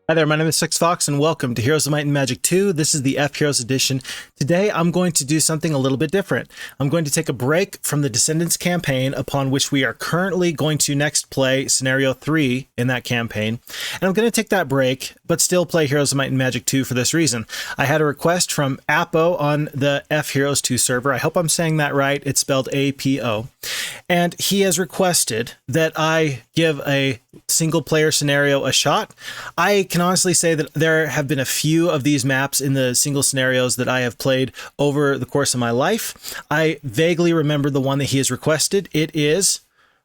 Hi there, my name is Six Fox and welcome to Heroes of Might and Magic 2. This is the FHeroes edition. Today I'm going to do something a little bit different. I'm going to take a break from the Descendants campaign upon which we are currently going to next play Scenario 3 in that campaign. And I'm going to take that break, but still play Heroes of Might and Magic 2 for this reason. I had a request from Apo on the FHeroes2 server. I hope I'm saying that right. It's spelled A-P-O. And he has requested that I give a single player scenario a shot. I can honestly say that there have been a few of these maps in the single scenarios that I have played over the course of my life. I vaguely remember the one that he has requested. It is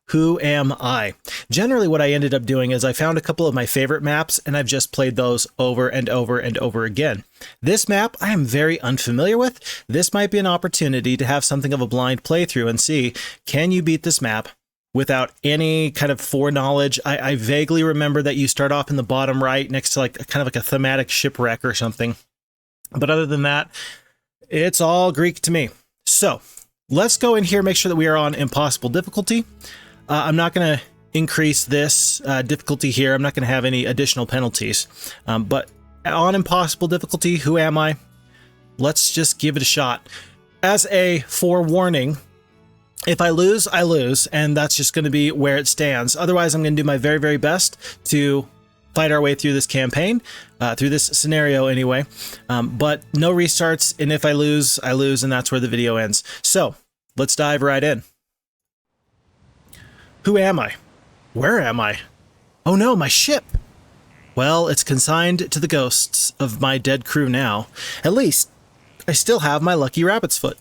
Who Am I? Generally, what I ended up doing is I found a couple of my favorite maps and I've just played those over and over and over again. This map I am very unfamiliar with. This might be an opportunity to have something of a blind playthrough and see, can you beat this map without any kind of foreknowledge? I vaguely remember that you start off in the bottom right next to kind of like a thematic shipwreck or something. But other than that, it's all Greek to me. So let's go in here, make sure that we are on impossible difficulty. I'm not going to increase this difficulty here. I'm not going to have any additional penalties. But on impossible difficulty, who am I? Let's just give it a shot. As a forewarning, if I lose, I lose, and that's just going to be where it stands. Otherwise, I'm going to do my very, very best to fight our way through this campaign, through this scenario anyway. But no restarts, and if I lose, and that's where the video ends. So let's dive right in. Who am I? Where am I? Oh no, my ship! Well, it's consigned to the ghosts of my dead crew now. At least, I still have my lucky rabbit's foot.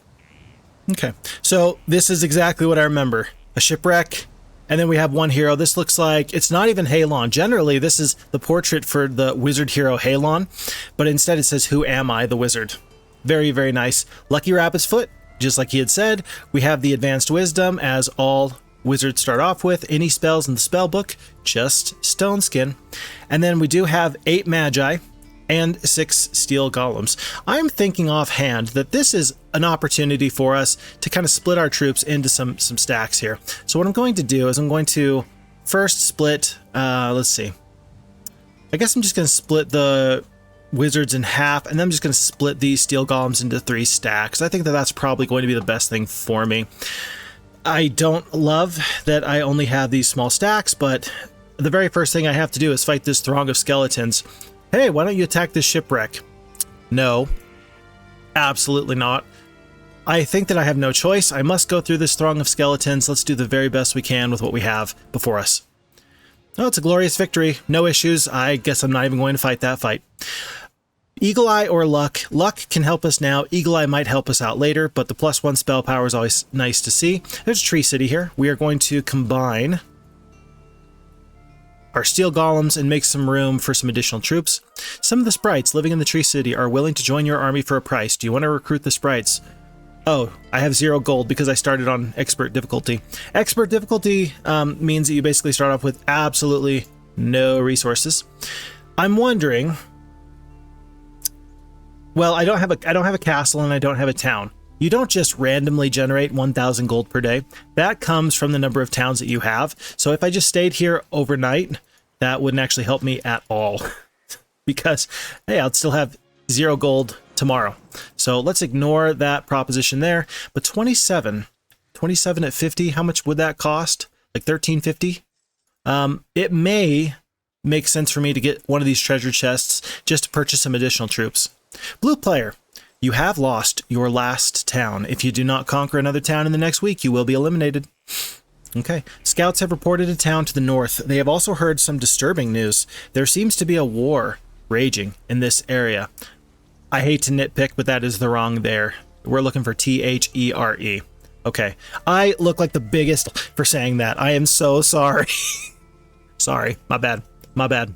Okay, so this is exactly what I remember. A shipwreck, and then we have one hero. This looks like, it's not even Halon. Generally, this is the portrait for the wizard hero Halon, but instead it says, Who am I, the wizard? Very, very nice. Lucky rabbit's foot, just like he had said. We have the advanced wisdom, as all wizards start off with. Any spells in the spell book, just stone skin. And then we do have 8 magi and 6 steel golems. I'm thinking offhand that this is an opportunity for us to kind of split our troops into some stacks here. So what I'm going to do is I'm going to first split, let's see. I guess I'm just going to split the wizards in half, and then I'm just going to split these steel golems into 3 stacks. I think that that's probably going to be the best thing for me. I don't love that I only have these small stacks, but the very first thing I have to do is fight this throng of skeletons. Hey, why don't you attack this shipwreck? No, absolutely not. I think that I have no choice. I must go through this throng of skeletons. Let's do the very best we can with what we have before us. Oh, it's a glorious victory. No issues. I guess I'm not even going to fight that fight. Eagle Eye or Luck. Luck can help us now. Eagle Eye might help us out later, but the +1 spell power is always nice to see. There's Tree City here. We are going to combine our steel golems and make some room for some additional troops. Some of the sprites living in the Tree City are willing to join your army for a price. Do you want to recruit the sprites? Oh, I have 0 gold because I started on expert difficulty. Expert difficulty means that you basically start off with absolutely no resources. I'm wondering, well, I don't have a castle and I don't have a town. You don't just randomly generate 1,000 gold per day. That comes from the number of towns that you have. So if I just stayed here overnight, that wouldn't actually help me at all. Because, hey, I'd still have 0 gold tomorrow. So let's ignore that proposition there. But 27 at 50, how much would that cost? Like 13.50? It may make sense for me to get one of these treasure chests just to purchase some additional troops. Blue player. You have lost your last town. If you do not conquer another town in the next week, you will be eliminated. Okay. Scouts have reported a town to the north. They have also heard some disturbing news. There seems to be a war raging in this area. I hate to nitpick, but that is the wrong there. We're looking for T-H-E-R-E. Okay. I look like the biggest for saying that. I am so sorry. Sorry. My bad. My bad.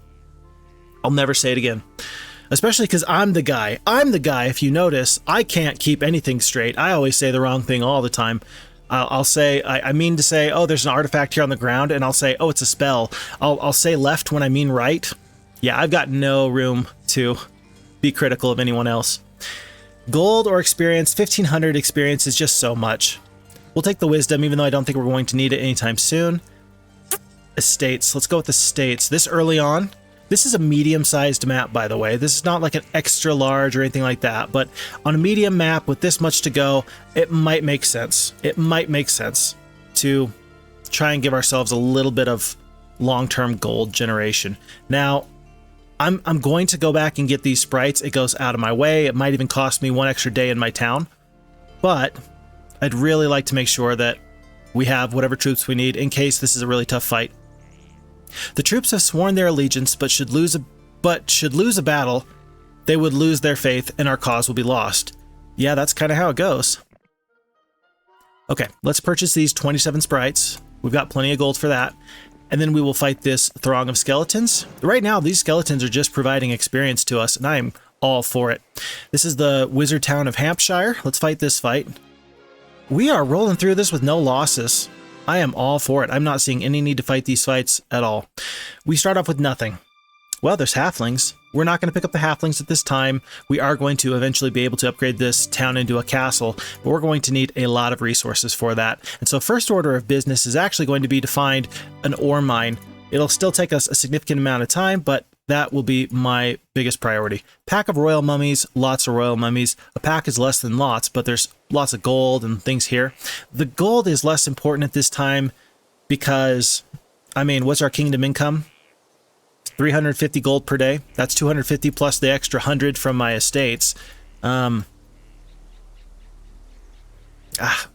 I'll never say it again. Especially because I'm the guy. If you notice, I can't keep anything straight. I always say the wrong thing all the time. I'll say, I mean to say, oh, there's an artifact here on the ground, and I'll say, oh, it's a spell. I'll say left when I mean right. Yeah, I've got no room to be critical of anyone else. Gold or experience, 1,500 experience is just so much. We'll take the wisdom, even though I don't think we're going to need it anytime soon. Estates, let's go with estates. This early on, This is a medium-sized map, by the way. This is not like an extra large or anything like that, but on a medium map with this much to go, it might make sense. It might make sense to try and give ourselves a little bit of long-term gold generation. Now, I'm going to go back and get these sprites. It goes out of my way. It might even cost me 1 extra day in my town, but I'd really like to make sure that we have whatever troops we need in case this is a really tough fight. The troops have sworn their allegiance, but should lose a battle, they would lose their faith and our cause will be lost. Yeah, that's kind of how it goes. Okay, let's purchase these 27 sprites. We've got plenty of gold for that. And then we will fight this throng of skeletons. Right now, these skeletons are just providing experience to us, and I'm all for it. This is the wizard town of Hampshire. Let's fight this fight. We are rolling through this with no losses. I am all for it. I'm not seeing any need to fight these fights at all. We start off with nothing. Well, there's halflings. We're not going to pick up the halflings at this time. We are going to eventually be able to upgrade this town into a castle, but we're going to need a lot of resources for that. And so first order of business is actually going to be to find an ore mine. It'll still take us a significant amount of time, but that will be my biggest priority. Pack of royal mummies, lots of royal mummies. A pack is less than lots, but there's lots of gold and things here. The gold is less important at this time because, I mean, what's our kingdom income? 350 gold per day. That's 250 plus the extra 100 from my estates. I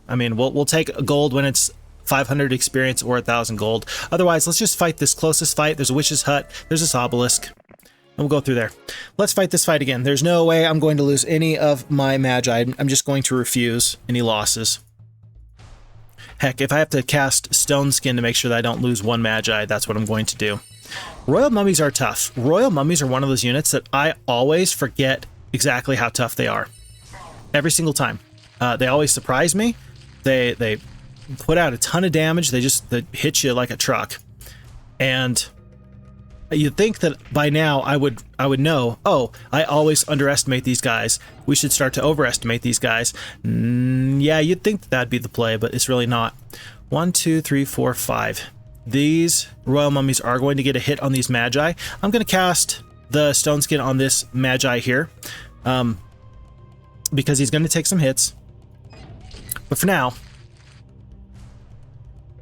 mean, we'll take gold when it's 500 experience or 1,000 gold. Otherwise, let's just fight this closest fight. There's a witch's hut. There's this obelisk. And we'll go through there. Let's fight this fight again. There's no way I'm going to lose any of my magi. I'm just going to refuse any losses. Heck, if I have to cast Stone Skin to make sure that I don't lose 1 magi, that's what I'm going to do. Royal mummies are tough. Royal mummies are one of those units that I always forget exactly how tough they are. Every single time. They always surprise me. They put out a ton of damage. They hit you like a truck. And you'd think that by now I would know, oh, I always underestimate these guys. We should start to overestimate these guys. Yeah, you'd think that'd be the play, but it's really not. 1, 2, 3, 4, 5. These royal mummies are going to get a hit on these magi. I'm going to cast the stone skin on this magi here because he's going to take some hits. But for now,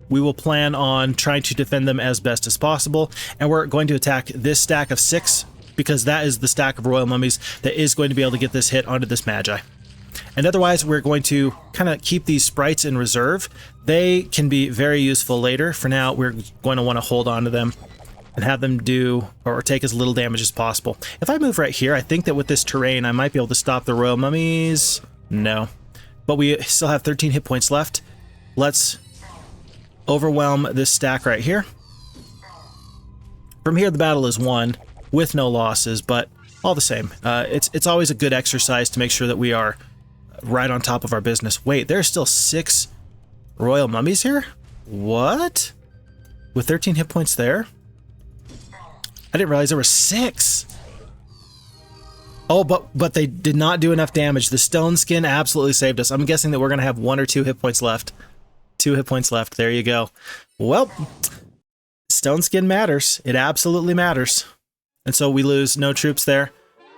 we will plan on trying to defend them as best as possible. And we're going to attack this stack of 6 because that is the stack of royal mummies that is going to be able to get this hit onto this magi. And otherwise, we're going to kind of keep these sprites in reserve. They can be very useful later. For now, we're going to want to hold on to them and have them do or take as little damage as possible. If I move right here, I think that with this terrain, I might be able to stop the royal mummies. No. But we still have 13 hit points left. Let's overwhelm this stack right here. From here, the battle is won with no losses, but all the same, it's always a good exercise to make sure that we are right on top of our business. Wait, there's still 6 royal mummies here? What? With 13 hit points there? I didn't realize there were 6. Oh, but they did not do enough damage. The stone skin absolutely saved us. I'm guessing that we're going to have 1 or 2 hit points left. 2 hit points left. There you go. Well, stone skin matters. It absolutely matters. And so we lose no troops there.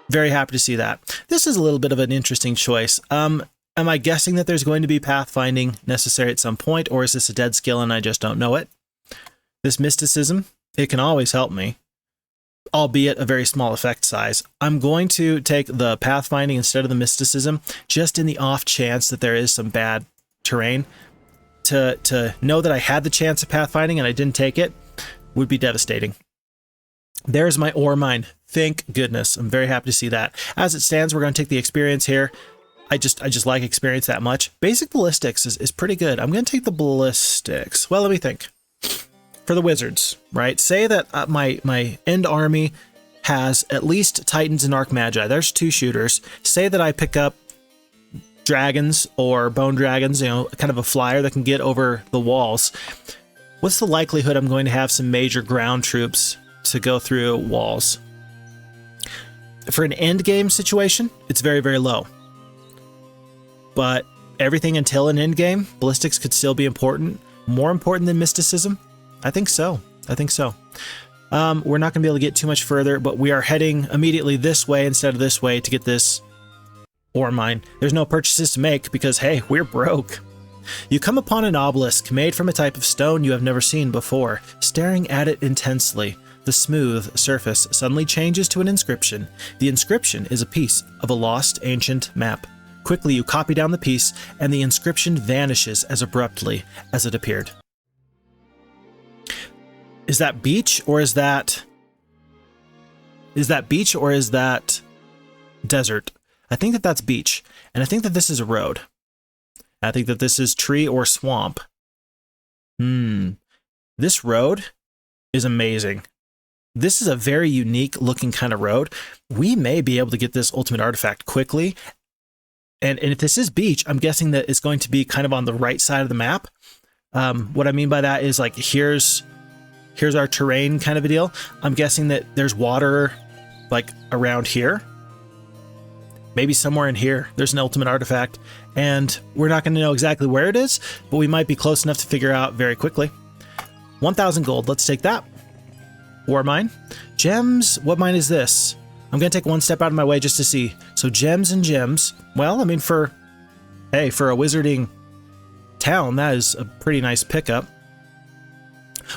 Very happy to see that. This is a little bit of an interesting choice. Am I guessing that there's going to be pathfinding necessary at some point, or is this a dead skill and I just don't know it? This mysticism, it can always help me, albeit a very small effect size. I'm going to take the pathfinding instead of the mysticism, just in the off chance that there is some bad terrain. To know that I had the chance of pathfinding and I didn't take it would be devastating. There's my ore mine. Thank goodness. I'm very happy to see that. As it stands, we're going to take the experience here. I just like experience that much. Basic ballistics is pretty good. I'm going to take the ballistics. Well, let me think. For the wizards, right? Say that my end army has at least Titans and Arc Magi. There's 2 shooters. Say that I pick up dragons or bone dragons, kind of a flyer that can get over the walls. What's the likelihood I'm going to have some major ground troops to go through walls? For an end game situation, it's very, very low. But everything until an end game, ballistics could still be important. More important than mysticism? I think so. We're not going to be able to get too much further, but we are heading immediately this way instead of this way to get this ore mine. There's no purchases to make because, hey, we're broke. You come upon an obelisk made from a type of stone you have never seen before. Staring at it intensely, the smooth surface suddenly changes to an inscription. The inscription is a piece of a lost ancient map. Quickly, you copy down the piece, and the inscription vanishes as abruptly as it appeared. Is that beach, or is that... beach, or is that desert? I think that that's beach, and I think that this is a road. I think that this is tree or swamp. This road is amazing. This is a very unique looking kind of road. We may be able to get this ultimate artifact quickly. And if this is beach, I'm guessing that it's going to be kind of on the right side of the map. What I mean by that is like, here's our terrain kind of a deal. I'm guessing that there's water like around here. Maybe somewhere in here, there's an ultimate artifact, and we're not going to know exactly where it is, but we might be close enough to figure out very quickly. 1,000 gold, let's take that. Ore mine. Gems, what mine is this? I'm going to take one step out of my way just to see. So gems and gems. Well, I mean, for a wizarding town, that is a pretty nice pickup.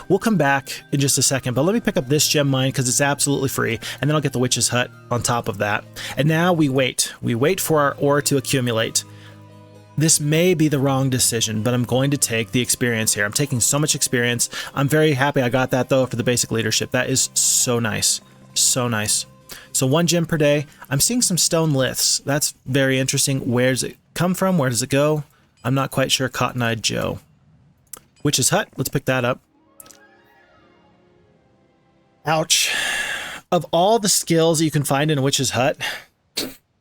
We'll come back in just a second, but let me pick up this gem mine because it's absolutely free, and then I'll get the witch's hut on top of that. And now we wait. We wait for our ore to accumulate. This may be the wrong decision, but I'm going to take the experience here. I'm taking so much experience. I'm very happy I got that, though, for the basic leadership. That is so nice. So nice. So 1 gem per day. I'm seeing some stone liths. That's very interesting. Where does it come from? Where does it go? I'm not quite sure. Cotton-eyed Joe. Witch's hut. Let's pick that up. Ouch. Of all the skills you can find in a witch's hut,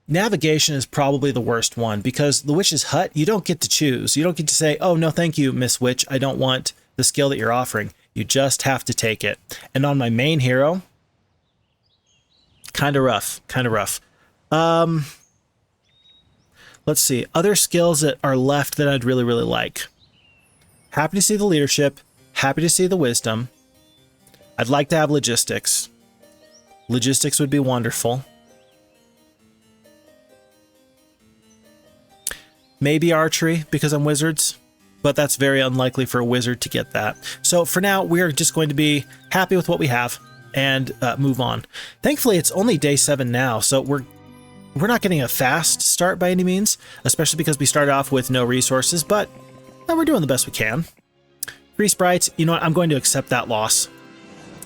navigation is probably the worst one, because the witch's hut, you don't get to choose. You don't get to say, oh, no, thank you, Miss Witch. I don't want the skill that you're offering. You just have to take it. And on my main hero, kind of rough, kind of rough. Let's see. Other skills that are left that I'd really, really like. Happy to see the leadership. Happy to see the wisdom. I'd like to have logistics. Logistics would be wonderful. Maybe archery, because I'm wizards, but that's very unlikely for a wizard to get that. So for now, we're just going to be happy with what we have and move on. Thankfully, it's only day 7 now, so we're not getting a fast start by any means, especially because we started off with no resources, but we're doing the best we can. 3 sprites, you know what, I'm going to accept that loss.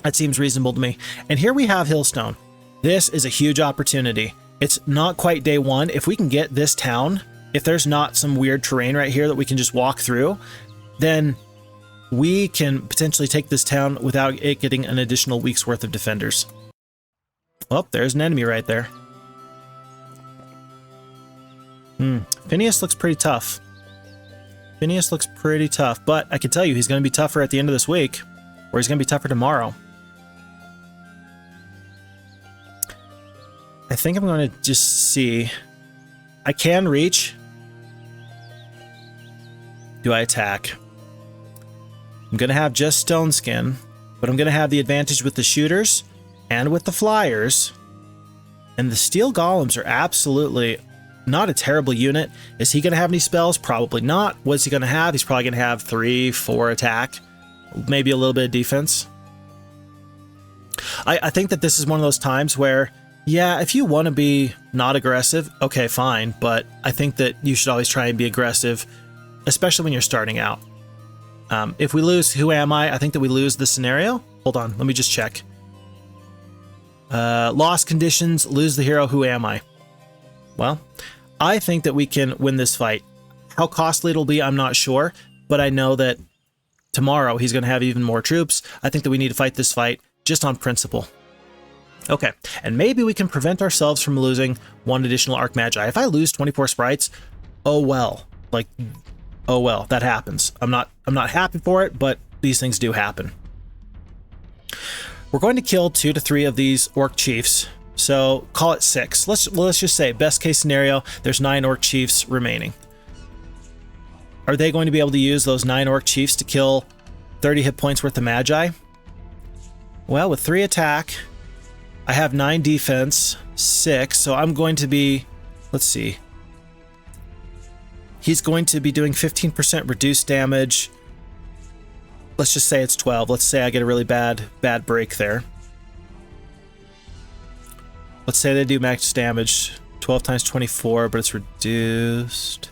That seems reasonable to me. And here we have Hillstone. This is a huge opportunity. It's not quite day 1. If we can get this town, if there's not some weird terrain right here that we can just walk through, then we can potentially take this town without it getting an additional week's worth of defenders. Oh, there's an enemy right there. Phineas looks pretty tough. Phineas looks pretty tough, but I can tell you he's going to be tougher at the end of this week, or he's going to be tougher tomorrow. I think I'm going to just see. I can reach. Do I attack? I'm going to have just stone skin, but I'm going to have the advantage with the shooters and with the flyers. And the steel golems are absolutely not a terrible unit. Is he going to have any spells? Probably not. What's he going to have? He's probably going to have 3, 4 attack, maybe a little bit of defense. I think that this is one of those times where, yeah, if you want to be not aggressive, okay, fine. But I think that you should always try and be aggressive, especially when you're starting out. If we lose Who Am I think that we lose the scenario. Hold on, let me just check. Lost conditions, lose the hero, Who Am I? Well, I think that we can win this fight. How costly it'll be, I'm not sure. But I know that tomorrow he's going to have even more troops. I think that we need to fight this fight just on principle. Okay, and maybe we can prevent ourselves from losing 1 additional Archmagi. If I lose 24 sprites, oh well. Like, oh well, that happens. I'm not happy for it, but these things do happen. We're going to kill 2 to 3 of these orc chiefs, so call it 6. Let's just say, best case scenario, there's 9 orc chiefs remaining. Are they going to be able to use those 9 orc chiefs to kill 30 hit points worth of magi? Well, with 3 attack, I have 9 defense, 6, so I'm going to be, let's see. He's going to be doing 15% reduced damage. Let's just say it's 12. Let's say I get a really bad break there. Let's say they do max damage, 12 times 24, but it's reduced.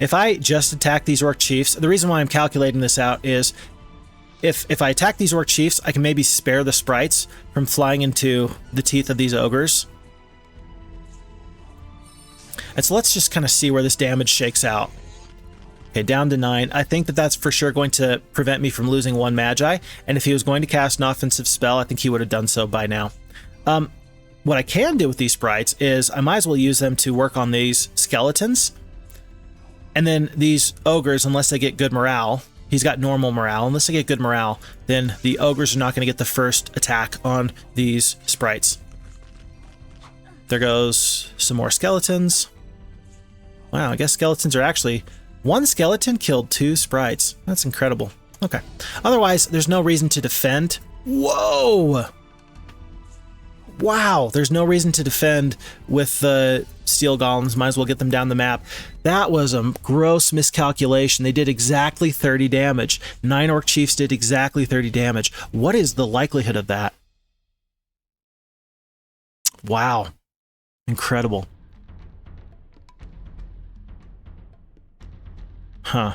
If I just attack these Orc Chiefs, the reason why I'm calculating this out is if I attack these Orc Chiefs, I can maybe spare the sprites from flying into the teeth of these ogres. And so let's just kind of see where this damage shakes out. Okay, down to 9. I think that that's for sure going to prevent me from losing 1 Magi, and if he was going to cast an offensive spell, I think he would have done so by now. What I can do with these sprites is I might as well use them to work on these skeletons. And then these ogres, unless they get good morale, he's got normal morale, unless they get good morale, then the ogres are not going to get the first attack on these sprites. There goes some more skeletons. Wow, I guess skeletons are actually... 1 skeleton killed 2 sprites. That's incredible. Okay. Otherwise, there's no reason to defend. Whoa! Wow, there's no reason to defend with the steel golems. Might as well get them down the map. That was a gross miscalculation. They did exactly 30 damage. 9 Orc Chiefs did exactly 30 damage. What is the likelihood of that? Wow. Incredible. Huh.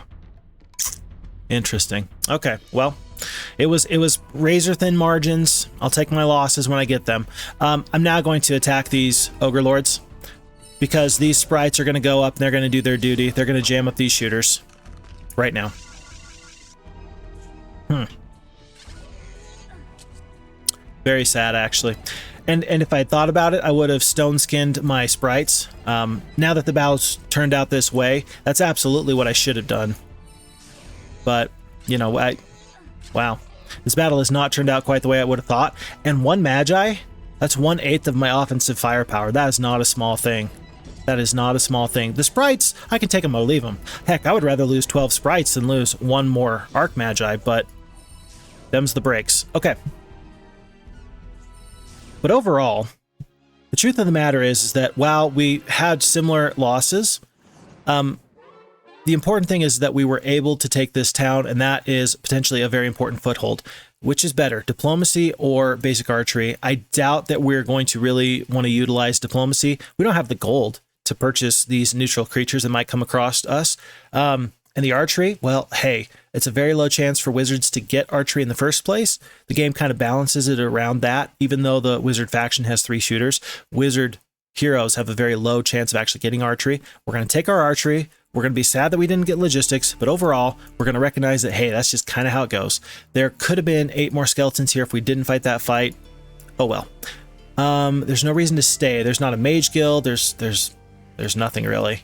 Interesting. Okay, well, it was razor thin margins. I'll take my losses when I get them. I'm now going to attack these Ogre Lords because these sprites are going to go up and they're going to do their duty. They're going to jam up these shooters right now. Very sad, actually. And if I had thought about it, I would have stone-skinned my sprites. Now that the battle's turned out this way, that's absolutely what I should have done. But, you know, wow. This battle has not turned out quite the way I would have thought. And 1 Magi, that's 1/8 of my offensive firepower. That is not a small thing. That is not a small thing. The sprites, I can take them or leave them. Heck, I would rather lose 12 sprites than lose 1 more Arc Magi, but them's the breaks. Okay. But overall, the truth of the matter is that while we had similar losses, the important thing is that we were able to take this town, and that is potentially a very important foothold. Which is better, diplomacy or basic archery? I doubt that we're going to really want to utilize diplomacy. We don't have the gold to purchase these neutral creatures that might come across us. And the archery, well, hey, it's a very low chance for wizards to get archery in the first place. The game kind of balances it around that. Even though the wizard faction has 3 shooters, wizard heroes have a very low chance of actually getting archery. We're going to take our archery. We're going to be sad that we didn't get logistics, but overall, we're going to recognize that, hey, that's just kind of how it goes. There could have been 8 more skeletons here if we didn't fight that fight. Oh well. There's no reason to stay. There's not a mage guild. There's nothing really.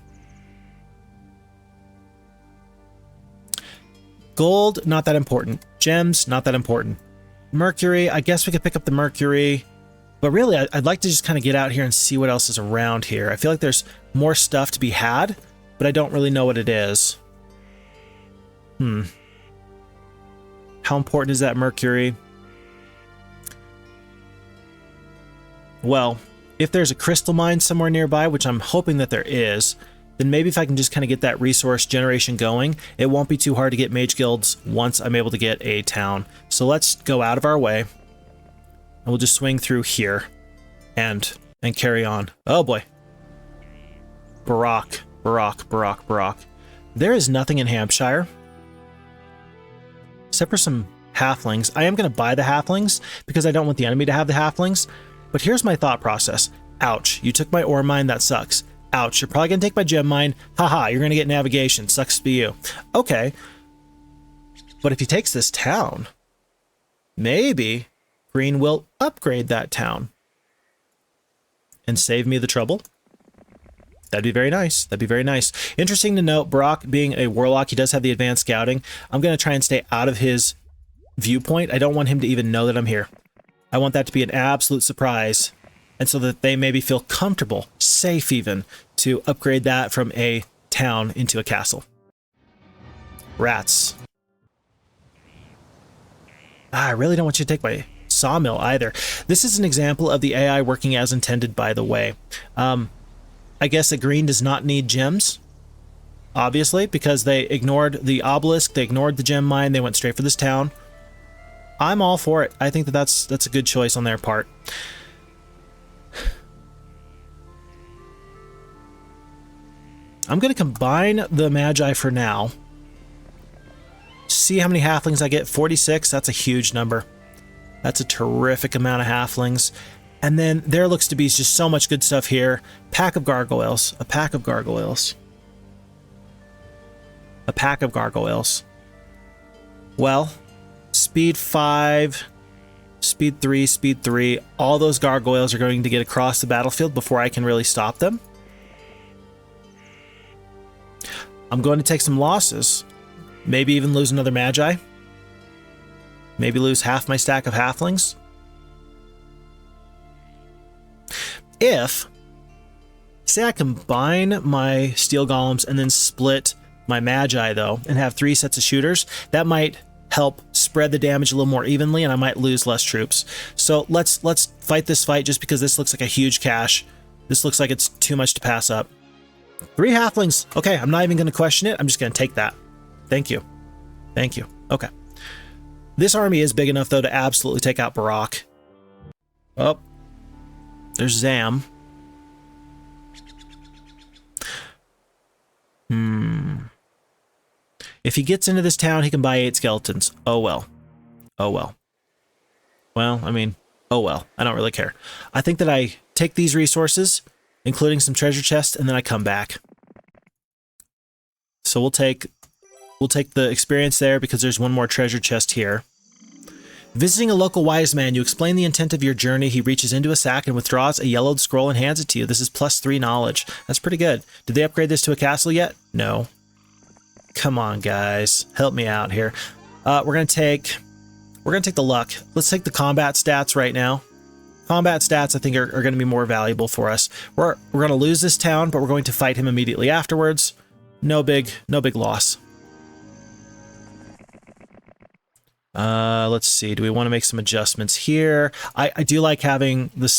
Gold, not that important. Gems, not that important. Mercury, I guess we could pick up the Mercury. But really, I'd like to just kind of get out here and see what else is around here. I feel like there's more stuff to be had, but I don't really know what it is. How important is that Mercury? Well, if there's a crystal mine somewhere nearby, which I'm hoping that there is, then maybe if I can just kind of get that resource generation going, it won't be too hard to get mage guilds once I'm able to get a town. So let's go out of our way, and we'll just swing through here and carry on. Oh boy. Barak. There is nothing in Hampshire, except for some halflings. I am going to buy the halflings because I don't want the enemy to have the halflings. But here's my thought process. Ouch, you took my ore mine, that sucks. Ouch, you're probably going to take my gem mine. Haha, you're going to get navigation. Sucks to be you. Okay. But if he takes this town, maybe Green will upgrade that town and save me the trouble. That'd be very nice. That'd be very nice. Interesting to note, Brock being a warlock, he does have the advanced scouting. I'm going to try and stay out of his viewpoint. I don't want him to even know that I'm here. I want that to be an absolute surprise, and so that they maybe feel comfortable, safe even, to upgrade that from a town into a castle. Rats. I really don't want you to take my sawmill either. This is an example of the AI working as intended, by the way. I guess that green does not need gems, obviously, because they ignored the obelisk, they ignored the gem mine, they went straight for this town. I'm all for it. I think that that's a good choice on their part. I'm going to combine the Magi for now. See how many halflings I get. 46, that's a huge number. That's a terrific amount of halflings. And then there looks to be just so much good stuff here. Pack of gargoyles. A pack of gargoyles. A pack of gargoyles. Well, speed 5, speed 3, speed 3. All those gargoyles are going to get across the battlefield before I can really stop them. I'm going to take some losses. Maybe even lose another Magi. Maybe lose half my stack of halflings. If, say I combine my steel golems and then split my Magi though, and have 3 sets of shooters, that might help spread the damage a little more evenly, and I might lose less troops. So let's fight this fight, just because this looks like a huge cache. This looks like it's too much to pass up. 3 halflings. Okay, I'm not even going to question it. I'm just going to take that. Thank you. Thank you. Okay. This army is big enough, though, to absolutely take out Barak. Oh. There's Zam. If he gets into this town, he can buy 8 skeletons. Oh, well. Oh, well. Well, I mean, oh, well. I don't really care. I think that I take these resources, including some treasure chests, and then I come back. So we'll take the experience there, because there's one more treasure chest here. Visiting a local wise man, you explain the intent of your journey. He reaches into a sack and withdraws a yellowed scroll and hands it to you. This is +3 knowledge. That's pretty good. Did they upgrade this to a castle yet? No. Come on, guys. Help me out here. We're gonna take the luck. Let's take the combat stats right now. Combat stats, I think, are going to be more valuable for us. We're going to lose this town, but we're going to fight him immediately afterwards. No big loss. Let's see. Do we want to make some adjustments here? I do like having the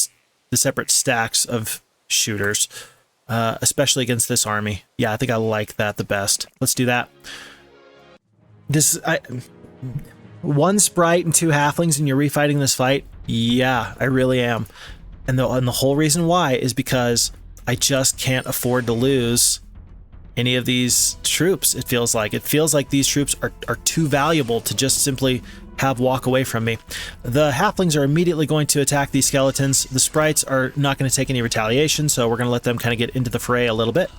separate stacks of shooters, especially against this army. Yeah, I think I like that the best. Let's do that. One sprite and 2 halflings, and you're refighting this fight? Yeah, I really am. And the whole reason why is because I just can't afford to lose any of these troops. It feels like these troops are too valuable to just simply have walk away from me. The halflings are immediately going to attack these skeletons. The sprites are not going to take any retaliation, so we're going to let them kind of get into the fray a little bit.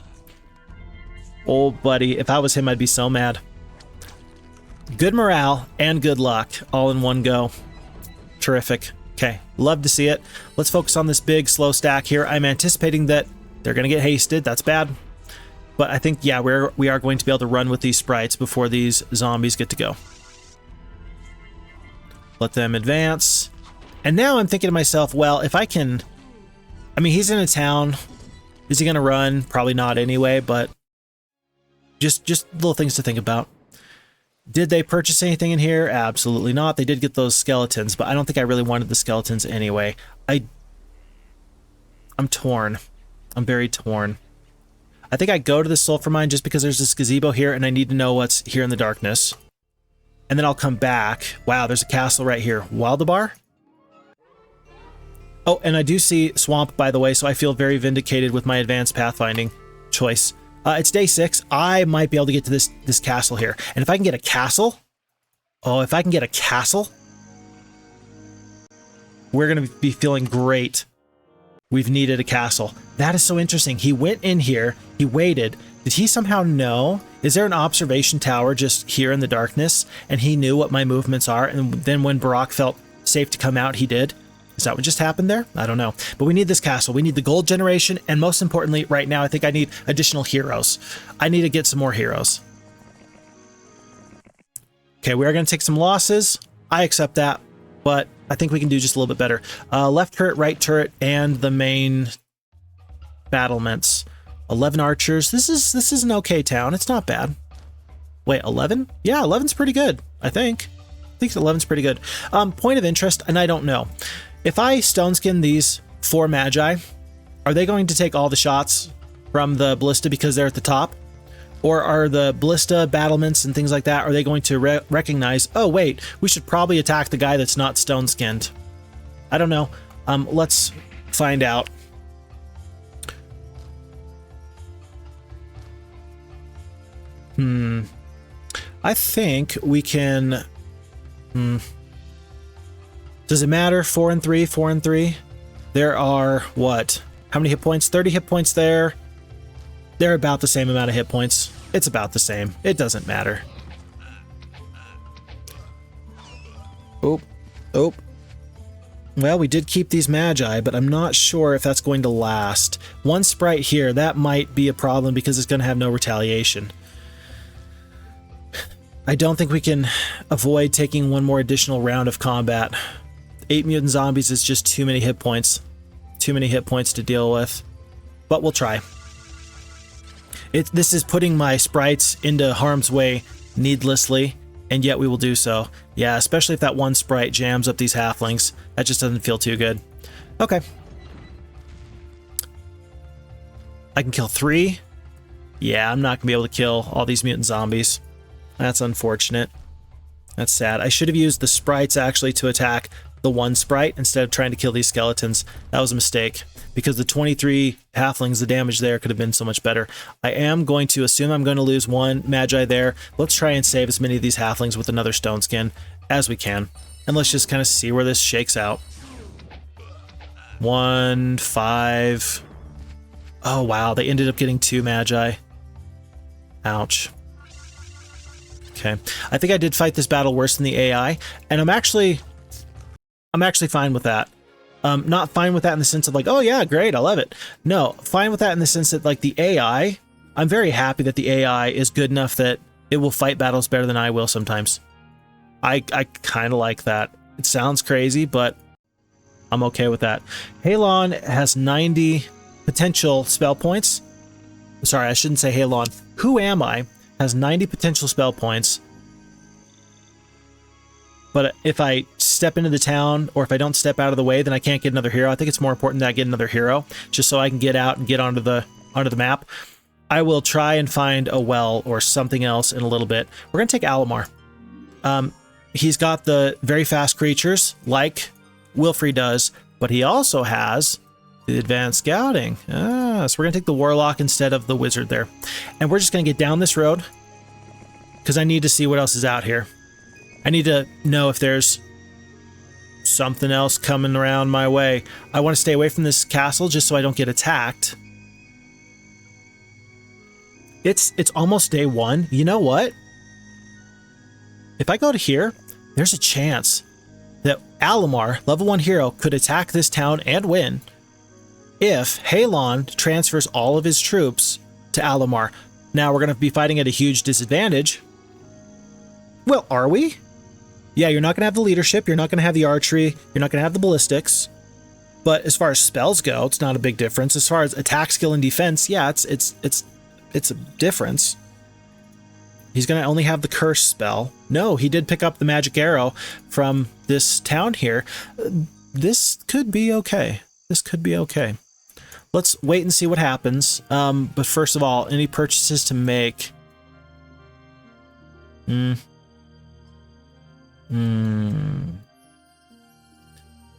Oh, buddy, if I was him, I'd be so mad. Good morale and good luck all in one go. Terrific. Okay, love to see it. Let's focus on this big, slow stack here. I'm anticipating that they're going to get hasted. That's bad. But I think, yeah, we are going to be able to run with these sprites before these zombies get to go. Let them advance. And now I'm thinking to myself, well, if I can... I mean, he's in a town. Is he going to run? Probably not anyway, but just little things to think about. Did they purchase anything in here? Absolutely not. They did get those skeletons, but I don't think I really wanted the skeletons anyway. I'm torn. I'm very torn. I think I go to the sulfur mine just because there's this gazebo here and I need to know what's here in the darkness. And then I'll come back. Wow, there's a castle right here. Wildebar? Oh, and I do see swamp, by the way, so I feel very vindicated with my advanced pathfinding choice. It's day 6. I might be able to get to this castle here. And if I can get a castle... Oh, if I can get a castle... We're going to be feeling great. We've needed a castle. That is so interesting. He went in here. He waited. Did he somehow know? Is there an observation tower just here in the darkness? And he knew what my movements are. And then when Barak felt safe to come out, he did. Is that what just happened there? I don't know. But we need this castle. We need the gold generation. And most importantly, right now, I think I need additional heroes. I need to get some more heroes. Okay, we are going to take some losses. I accept that. But I think we can do just a little bit better. Left turret, right turret, and the main battlements. 11 archers. This is an okay town. It's not bad. Wait, 11? Yeah, 11's pretty good, I think. think 11's pretty good. Point of interest, and I don't know. If I stone skin these 4 magi, are they going to take all the shots from the ballista because they're at the top? Or are the ballista, battlements, and things like that, are they going to recognize, oh wait, we should probably attack the guy that's not stone skinned? I don't know. Let's find out. I think we can... Does it matter? 4 and 3, 4 and 3? There are, what? How many hit points? 30 hit points there. They're about the same amount of hit points. It's about the same. It doesn't matter. Oh. Oh. Well, we did keep these magi, but I'm not sure if that's going to last. 1 sprite here, that might be a problem because it's going to have no retaliation. I don't think we can avoid taking 1 more additional round of combat. 8 mutant zombies is just too many hit points. Too many hit points to deal with. But we'll try. This is putting my sprites into harm's way needlessly, and yet we will do so. Yeah, especially if that 1 sprite jams up these halflings. That just doesn't feel too good. Okay. I can kill 3. Yeah, I'm not going to be able to kill all these mutant zombies. That's unfortunate. That's sad. I should have used the sprites actually to attack the 1 sprite instead of trying to kill these skeletons. That was a mistake because the 23 halflings, the damage there could have been so much better. I am going to assume I'm going to lose 1 magi there. Let's try and save as many of these halflings with another stone skin as we can. And let's just kind of see where this shakes out. 1, 5. Oh, wow. They ended up getting 2 magi. Ouch. Okay. I think I did fight this battle worse than the AI, and I'm actually fine with that. Not fine with that in the sense of like, oh yeah, great, I love it. No, fine with that in the sense that like the AI, I'm very happy that the AI is good enough that it will fight battles better than I will sometimes. I kind of like that. It sounds crazy, but I'm okay with that. Halon has 90 potential spell points. Sorry, I shouldn't say Halon. Who Am I has 90 potential spell points. But if I step into the town, or if I don't step out of the way, then I can't get another hero. I think it's more important that I get another hero, just so I can get out and get onto the map. I will try and find a well or something else in a little bit. We're going to take Alamar. He's got the very fast creatures, like Wilfrey does, but he also has the advanced scouting. So we're going to take the Warlock instead of the Wizard there. And we're just going to get down this road, because I need to see what else is out here. I need to know if there's something else coming around my way. I want to stay away from this castle just so I don't get attacked. It's almost day 1. You know what? If I go to here, there's a chance that Alamar, level 1 hero, could attack this town and win if Halon transfers all of his troops to Alamar. Now we're going to be fighting at a huge disadvantage. Well, are we? Yeah, you're not going to have the leadership, you're not going to have the archery, you're not going to have the ballistics. But as far as spells go, it's not a big difference. As far as attack skill and defense, yeah, it's a difference. He's going to only have the curse spell. No, he did pick up the magic arrow from this town here. This could be okay. This could be okay. Let's wait and see what happens. But first of all, any purchases to make?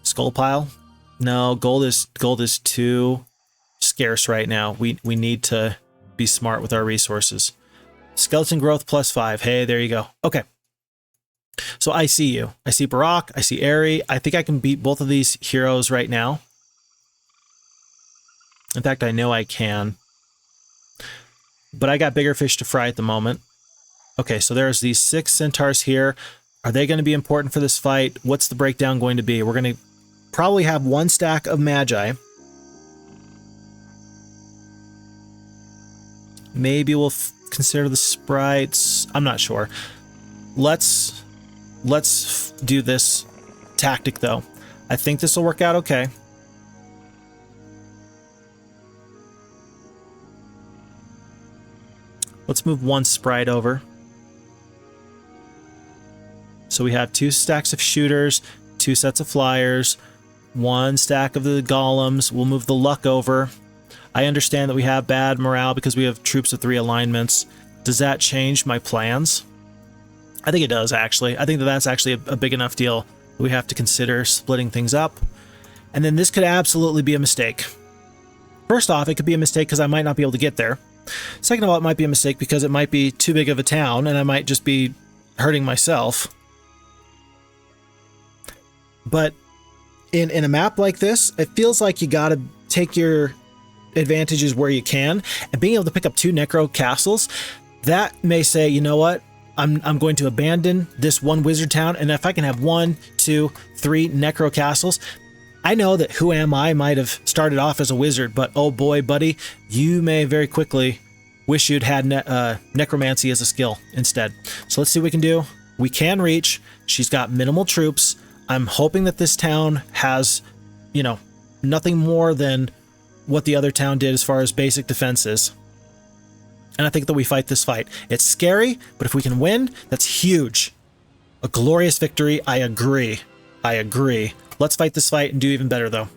Skull pile? No, gold is too scarce right now. We need to be smart with our resources. Skeleton growth +5. Hey, there you go. Okay. So I see you. I see Barak. I see Ari. I think I can beat both of these heroes right now. In fact, I know I can. But I got bigger fish to fry at the moment. Okay, so there's these 6 centaurs here. Are they going to be important for this fight? What's the breakdown going to be? We're going to probably have 1 stack of magi. Maybe we'll consider the sprites. I'm not sure. Let's do this tactic, though. I think this will work out okay. Let's move 1 sprite over. So we have 2 stacks of shooters, 2 sets of flyers, 1 stack of the golems. We'll move the luck over. I understand that we have bad morale because we have troops of 3 alignments. Does that change my plans? I think it does, actually. I think that that's actually a big enough deal that we have to consider splitting things up. And then this could absolutely be a mistake. First off, it could be a mistake because I might not be able to get there. Second of all, it might be a mistake because it might be too big of a town and I might just be hurting myself. But in a map like this, it feels like you gotta take your advantages where you can, and being able to pick up 2 Necro castles, that may say, you know what, I'm going to abandon this one wizard town, and if I can have 1, 2, 3 Necro castles, I know that Who Am I might have started off as a wizard, but oh boy, buddy, you may very quickly wish you'd had necromancy as a skill instead. So let's see what we can do. We can reach. She's got minimal troops. I'm hoping that this town has, you know, nothing more than what the other town did as far as basic defenses. And I think that we fight this fight. It's scary, but if we can win, that's huge. A glorious victory. I agree. I agree. Let's fight this fight and do even better, though.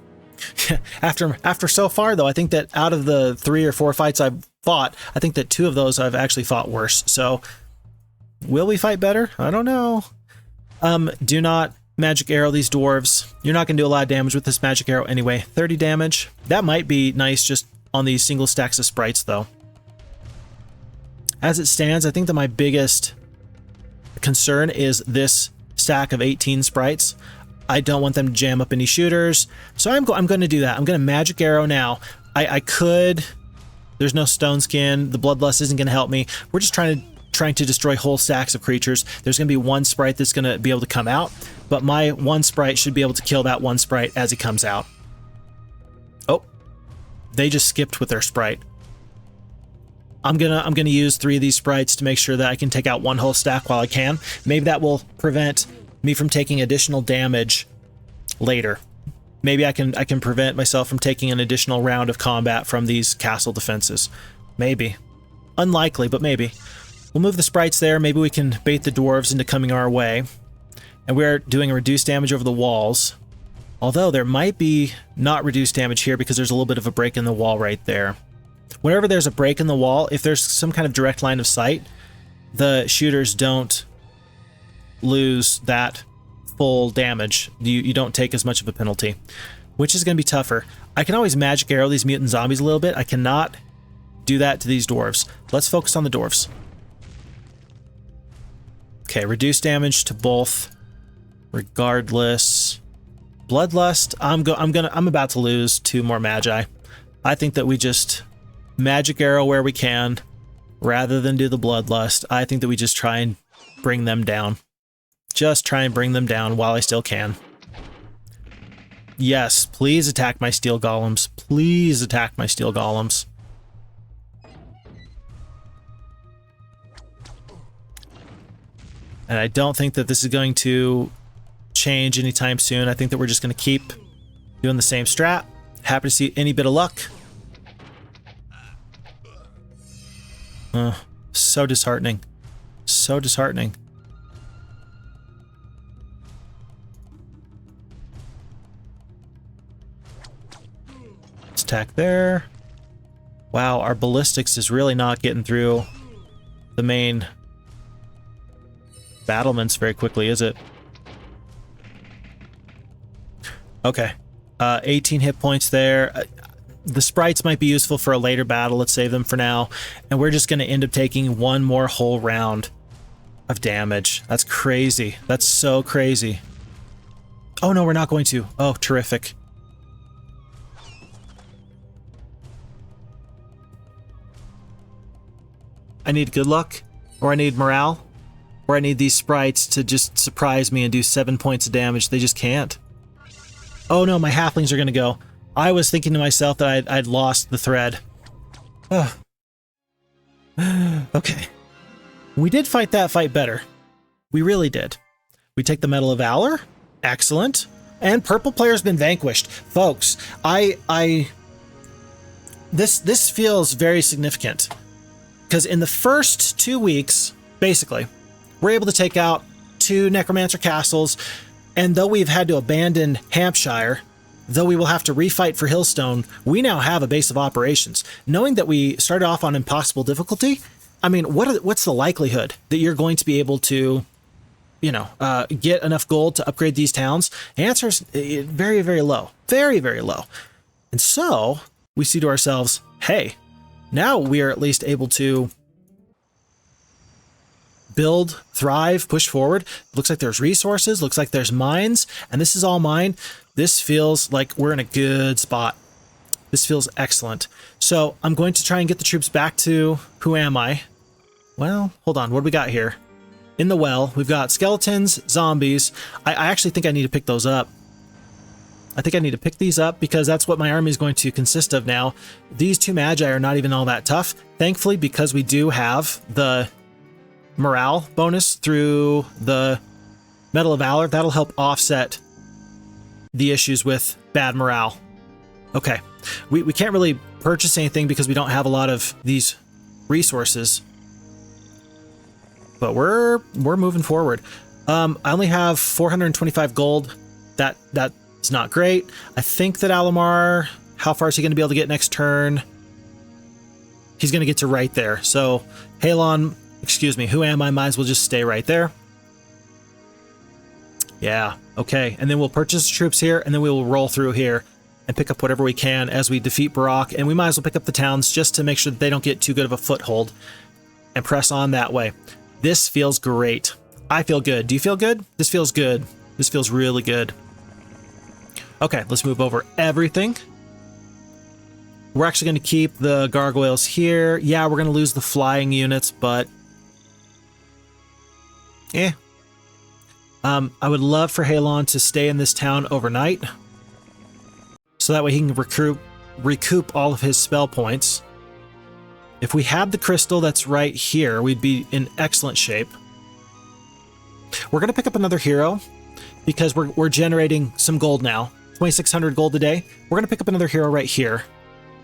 After so far, though, I think that out of the 3 or 4 fights I've fought, I think that 2 of those I've actually fought worse. So, will we fight better? I don't know. Do not magic arrow these dwarves. You're not going to do a lot of damage with this magic arrow anyway. 30 damage. That might be nice just on these single stacks of sprites, though. As it stands, I think that my biggest concern is this stack of 18 sprites. I don't want them to jam up any shooters, so I'm going to do that. I'm going to magic arrow now. I could. There's no stone skin. The bloodlust isn't going to help me. We're just trying to destroy whole stacks of creatures. There's going to be 1 sprite that's going to be able to come out, but my 1 sprite should be able to kill that 1 sprite as he comes out. Oh, they just skipped with their sprite. I'm gonna use 3 of these sprites to make sure that I can take out 1 whole stack while I can. Maybe that will prevent me from taking additional damage later. Maybe I can prevent myself from taking an additional round of combat from these castle defenses. Maybe. Unlikely, but maybe. We'll move the sprites there. Maybe we can bait the dwarves into coming our way. And we're doing a reduced damage over the walls. Although there might be not reduced damage here because there's a little bit of a break in the wall right there. Whenever there's a break in the wall, if there's some kind of direct line of sight, the shooters don't lose that full damage. You don't take as much of a penalty, which is going to be tougher. I can always magic arrow these mutant zombies a little bit. I cannot do that to these dwarves. Let's focus on the dwarves. Okay, reduce damage to both. Regardless, bloodlust. I'm about to lose 2 more magi. I think that we just magic arrow where we can, rather than do the bloodlust. I think that we just try and bring them down. Just try and bring them down while I still can. Yes, please attack my steel golems. Please attack my steel golems. And I don't think that this is going to change anytime soon. I think that we're just going to keep doing the same strat. Happy to see any bit of luck. So disheartening. So disheartening. Let's attack there. Wow, our ballistics is really not getting through the main battlements very quickly, is it? Okay. 18 hit points there. The sprites might be useful for a later battle. Let's save them for now. And we're just going to end up taking 1 more whole round of damage. That's crazy. That's so crazy. Oh, no, we're not going to. Oh, terrific. I need good luck, or I need morale, or I need these sprites to just surprise me and do 7 points of damage. They just can't. Oh no, my halflings are going to go. I was thinking to myself that I'd lost the thread. Oh. Okay. We did fight that fight better. We really did. We take the Medal of Valor. Excellent. And purple player's been vanquished. Folks, this feels very significant. Because in the first 2 weeks, basically, we're able to take out 2 necromancer castles, and though we've had to abandon Hampshire, though we will have to refight for Hillstone, we now have a base of operations. Knowing that we started off on impossible difficulty, I mean, what's the likelihood that you're going to be able to, get enough gold to upgrade these towns? The answer is very, very low. Very, very low. And so we see to ourselves, hey, now we are at least able to build, thrive, push forward. Looks like there's resources, looks like there's mines, and this is all mine. This feels like we're in a good spot. This feels excellent. So I'm going to try and get the troops back to, who am I? Well, hold on, what do we got here? In the well, we've got skeletons, zombies. I actually think I need to pick those up. I think I need to pick these up because that's what my army is going to consist of now. These 2 magi are not even all that tough. Thankfully, because we do have the morale bonus through the Medal of Valor, that'll help offset the issues with bad morale. Okay, we can't really purchase anything because we don't have a lot of these resources, but we're moving forward. I only have 425 gold. That's not great. I think that Alamar, how far is he going to be able to get next turn? He's going to get to right there. So Halon, excuse me, who am I? Might as well just stay right there. Yeah, okay. And then we'll purchase troops here, and then we will roll through here and pick up whatever we can as we defeat Barak. And we might as well pick up the towns just to make sure that they don't get too good of a foothold and press on that way. This feels great. I feel good. Do you feel good? This feels good. This feels really good. Okay, let's move over everything. We're actually going to keep the gargoyles here. Yeah, we're going to lose the flying units, but I would love for Halon to stay in this town overnight, so that way he can recoup all of his spell points. If we had the crystal that's right here, we'd be in excellent shape. We're going to pick up another hero because we're generating some gold now. 2,600 gold a day. We're going to pick up another hero right here.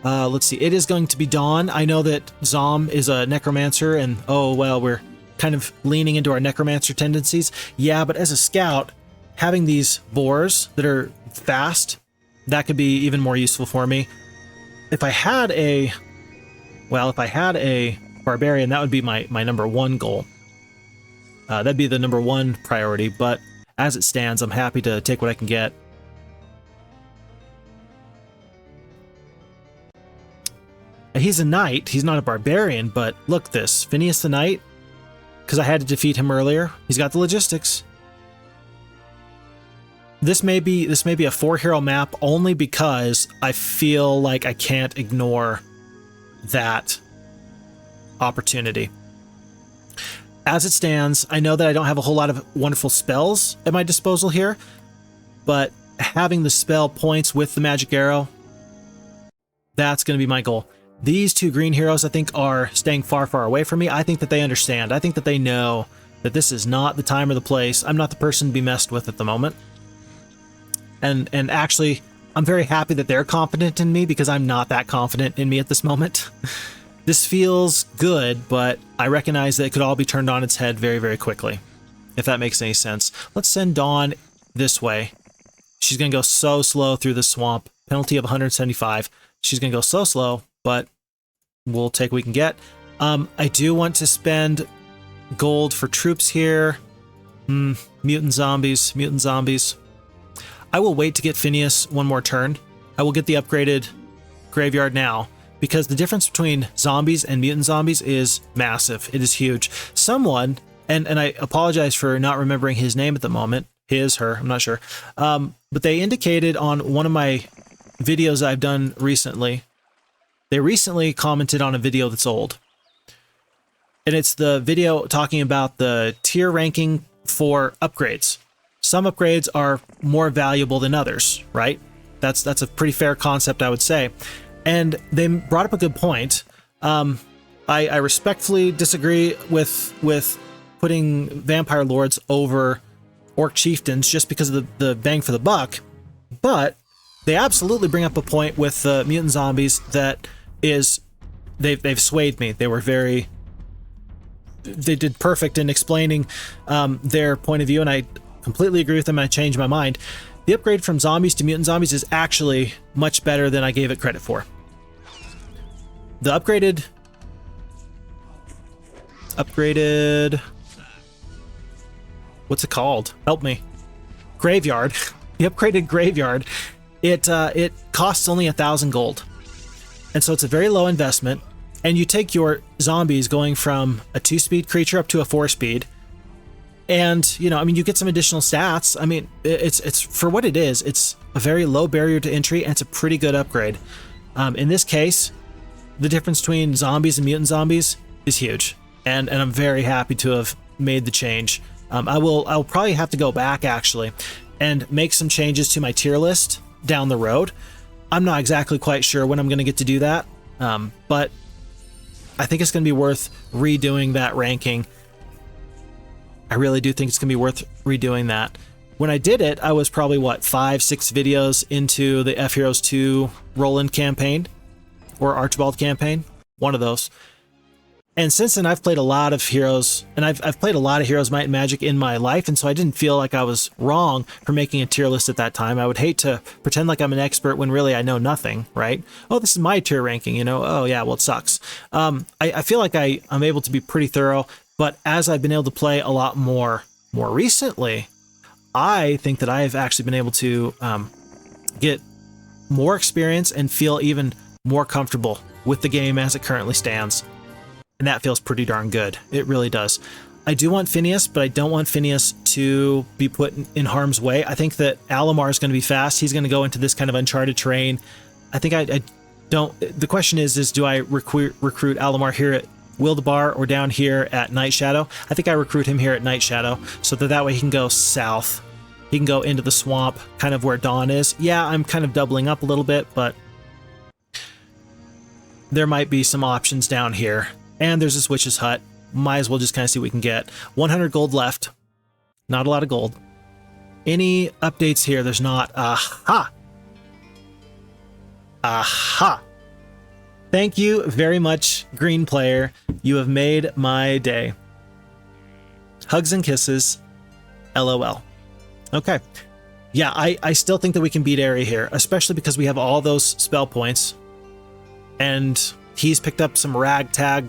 Let's see. It is going to be Dawn. I know that Zom is a necromancer, and oh, well, we're kind of leaning into our necromancer tendencies. Yeah, but as a scout, having these boars that are fast, that could be even more useful for me. If I had a barbarian, that would be my number 1 goal. That'd be the number 1 priority, but as it stands, I'm happy to take what I can get. He's a knight. He's not a barbarian, but look this. Phineas the Knight, because I had to defeat him earlier. He's got the logistics. This may be a 4-hero map only because I feel like I can't ignore that opportunity. As it stands, I know that I don't have a whole lot of wonderful spells at my disposal here, but having the spell points with the magic arrow, that's going to be my goal. These 2 green heroes, I think, are staying far, far away from me. I think that they understand. I think that they know that this is not the time or the place. I'm not the person to be messed with at the moment. And actually, I'm very happy that they're confident in me because I'm not that confident in me at this moment. This feels good, but I recognize that it could all be turned on its head very, very quickly, if that makes any sense. Let's send Dawn this way. She's going to go so slow through the swamp. Penalty of 175. She's going to go so slow, but we'll take what we can get. I do want to spend gold for troops here. Mutant zombies. I will wait to get Phineas one more turn. I will get the upgraded graveyard now, because the difference between zombies and mutant zombies is massive. It is huge. Someone, and I apologize for not remembering his name at the moment. His, her, I'm not sure. But they indicated on one of my videos I've done recently, they recently commented on a video that's old. And it's the video talking about the tier ranking for upgrades. Some upgrades are more valuable than others, right? That's a pretty fair concept, I would say. And they brought up a good point. I respectfully disagree with putting vampire lords over orc chieftains just because of the bang for the buck, but they absolutely bring up a point with the mutant zombies that is they've swayed me. They were very they did perfect in explaining their point of view, and I completely agree with them. And I changed my mind. The upgrade from zombies to mutant zombies is actually much better than I gave it credit for. The upgraded, what's it called? Help me. Graveyard. The upgraded graveyard. It costs only 1,000 gold, and so it's a very low investment. And you take your zombies going from a 2-speed creature up to a 4-speed, and you know, I mean, you get some additional stats. I mean, it's for what it is. It's a very low barrier to entry, and it's a pretty good upgrade. In this case, the difference between zombies and mutant zombies is huge, and I'm very happy to have made the change. I'll probably have to go back actually and make some changes to my tier list down the road. I'm not exactly quite sure when I'm going to get to do that, but I think it's going to be worth redoing that ranking. I really do think it's going to be worth redoing that. When I did it, I was probably, what, 5-6 videos into the FHeroes2 Roland campaign or Archibald campaign, one of those. And since then, I've played a lot of Heroes, and I've played a lot of Heroes Might and Magic in my life, and so I didn't feel like I was wrong for making a tier list at that time. I would hate to pretend like I'm an expert when really I know nothing, right? Oh, this is my tier ranking, you know? Oh, yeah, well, it sucks. I feel like I'm able to be pretty thorough, but as I've been able to play a lot more recently, I think that I've actually been able to get more experience and feel even more comfortable with the game as it currently stands. And that feels pretty darn good. It really does. I do want Phineas, but I don't want Phineas to be put in harm's way. I think that Alamar is going to be fast. He's going to go into this kind of uncharted terrain. I think I don't... The question is do I recruit Alamar here at Wildebar or down here at Night Shadow? I think I recruit him here at Night Shadow so that way he can go south. He can go into the swamp, kind of where Dawn is. Yeah, I'm kind of doubling up a little bit, but there might be some options down here. And there's this witch's hut. Might as well just kind of see what we can get. 100 gold left. Not a lot of gold. Any updates here? There's not. Aha! Aha! Thank you very much, Green Player. You have made my day. Hugs and kisses. LOL. Okay. Yeah, I still think that we can beat Aerie here, especially because we have all those spell points. And he's picked up some ragtag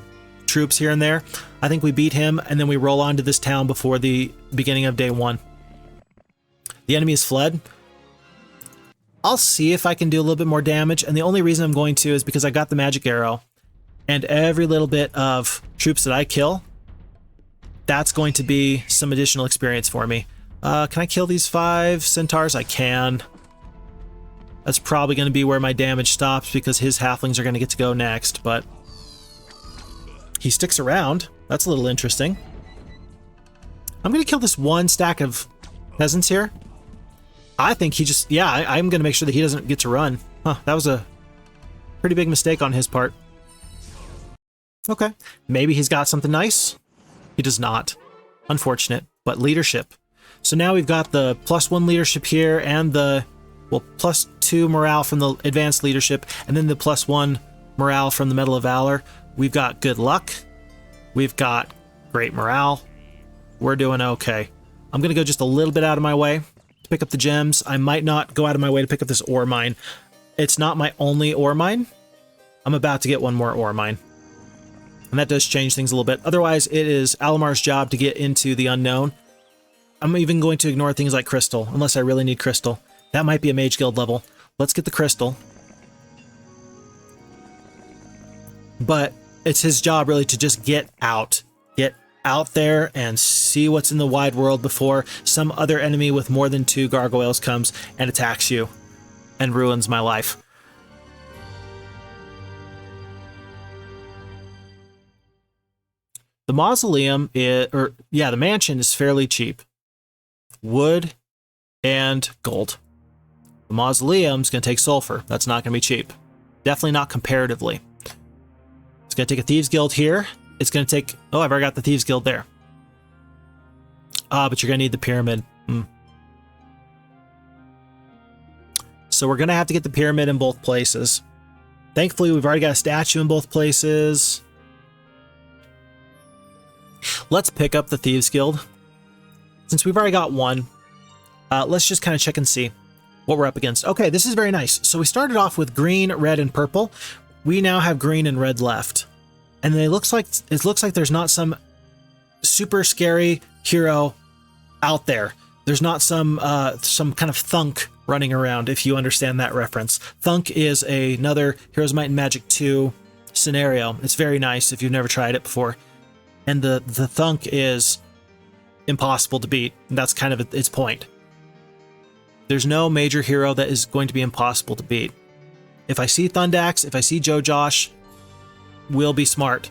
troops here and there. I think we beat him, and then we roll on to this town before the beginning of day 1. The enemy has fled. I'll see if I can do a little bit more damage, and the only reason I'm going to is because I got the magic arrow, and every little bit of troops that I kill, that's going to be some additional experience for me. Can I kill these 5 centaurs? I can. That's probably going to be where my damage stops because his halflings are going to get to go next, but he sticks around. That's a little interesting. I'm going to kill this one stack of peasants here. I think he just... Yeah, I'm going to make sure that he doesn't get to run. Huh, that was a pretty big mistake on his part. Okay, maybe he's got something nice. He does not. Unfortunate, but leadership. So now we've got the +1 leadership here and the, well, +2 morale from the advanced leadership, and then the +1 morale from the Medal of Valor. We've got good luck. We've got great morale. We're doing okay. I'm going to go just a little bit out of my way to pick up the gems. I might not go out of my way to pick up this ore mine. It's not my only ore mine. I'm about to get one more ore mine. And that does change things a little bit. Otherwise, it is Alamar's job to get into the unknown. I'm even going to ignore things like crystal, unless I really need crystal. That might be a mage guild level. Let's get the crystal. But it's his job really to just get out there and see what's in the wide world before some other enemy with more than 2 gargoyles comes and attacks you and ruins my life. The mausoleum is, the mansion is fairly cheap. Wood and gold. The mausoleum's going to take sulfur. That's not going to be cheap. Definitely not comparatively. It's going to take a Thieves Guild here. It's going to take... Oh, I've already got the Thieves Guild there. But you're going to need the pyramid. So we're going to have to get the pyramid in both places. Thankfully, we've already got a statue in both places. let's pick up the Thieves Guild. Since we've already got one, let's just kind of check and see what we're up against. Okay, this is very nice. So we started off with green, red, and purple. We now have green and red left. And it looks like there's not some super scary hero out there. There's not some kind of thunk running around, if you understand that reference. Thunk is another Heroes of Might and Magic 2 scenario. It's very nice if you've never tried it before. And the thunk is impossible to beat. That's kind of its point. There's no major hero that is going to be impossible to beat. If I see Thundax, if I see Joe Josh, we'll be smart.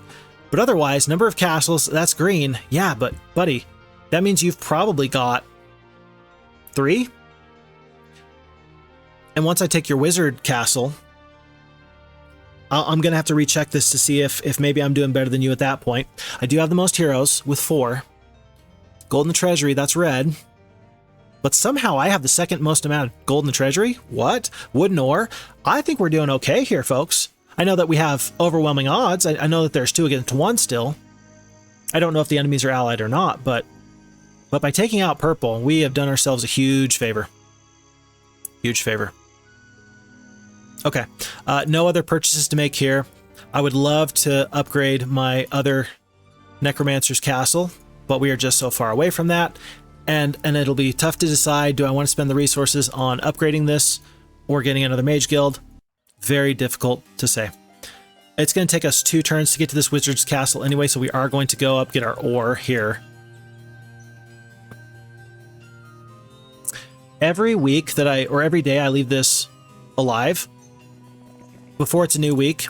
But otherwise, number of castles, that's green. Yeah, but buddy, that means you've probably got 3. And once I take your wizard castle, I'm going to have to recheck this to see if maybe I'm doing better than you at that point. I do have the most heroes with 4. Gold in the treasury, that's red. But somehow I have the second most amount of gold in the treasury? What? Wooden ore? I think we're doing okay here, folks. I know that we have overwhelming odds. I know that there's 2 against 1 still. I don't know if the enemies are allied or not, but by taking out purple, we have done ourselves a huge favor. Huge favor. Okay, no other purchases to make here. I would love to upgrade my other Necromancer's Castle, but we are just so far away from that. And it'll be tough to decide, do I want to spend the resources on upgrading this or getting another Mage Guild? Very difficult to say. It's going to take us 2 turns to get to this Wizard's Castle anyway, so we are going to go up, get our ore here. Every week that or every day I leave this alive, before it's a new week,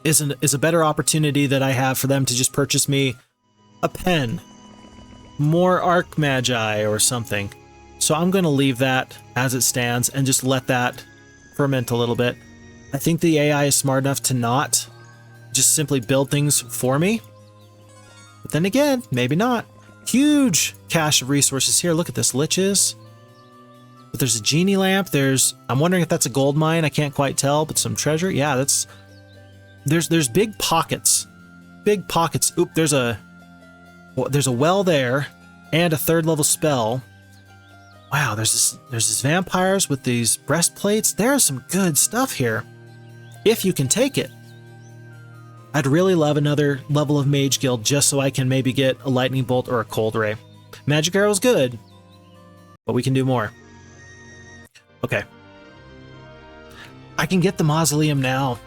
is a better opportunity that I have for them to just purchase me a pen, more Arc Magi or something. So I'm going to leave that as it stands and just let that ferment a little bit. I think the AI is smart enough to not just simply build things for me. But then again, maybe not. Huge cache of resources here. Look at this, liches. But there's a genie lamp. I'm wondering if that's a gold mine. I can't quite tell, but some treasure. Yeah, there's big pockets. Big pockets. Oop, there's a well there and a 3rd level spell. Wow, there's these vampires with these breastplates. There's some good stuff here. If you can take it. I'd really love another level of Mage Guild just so I can maybe get a lightning bolt or a cold ray. Magic arrow is good, but we can do more. Okay. I can get the mausoleum now.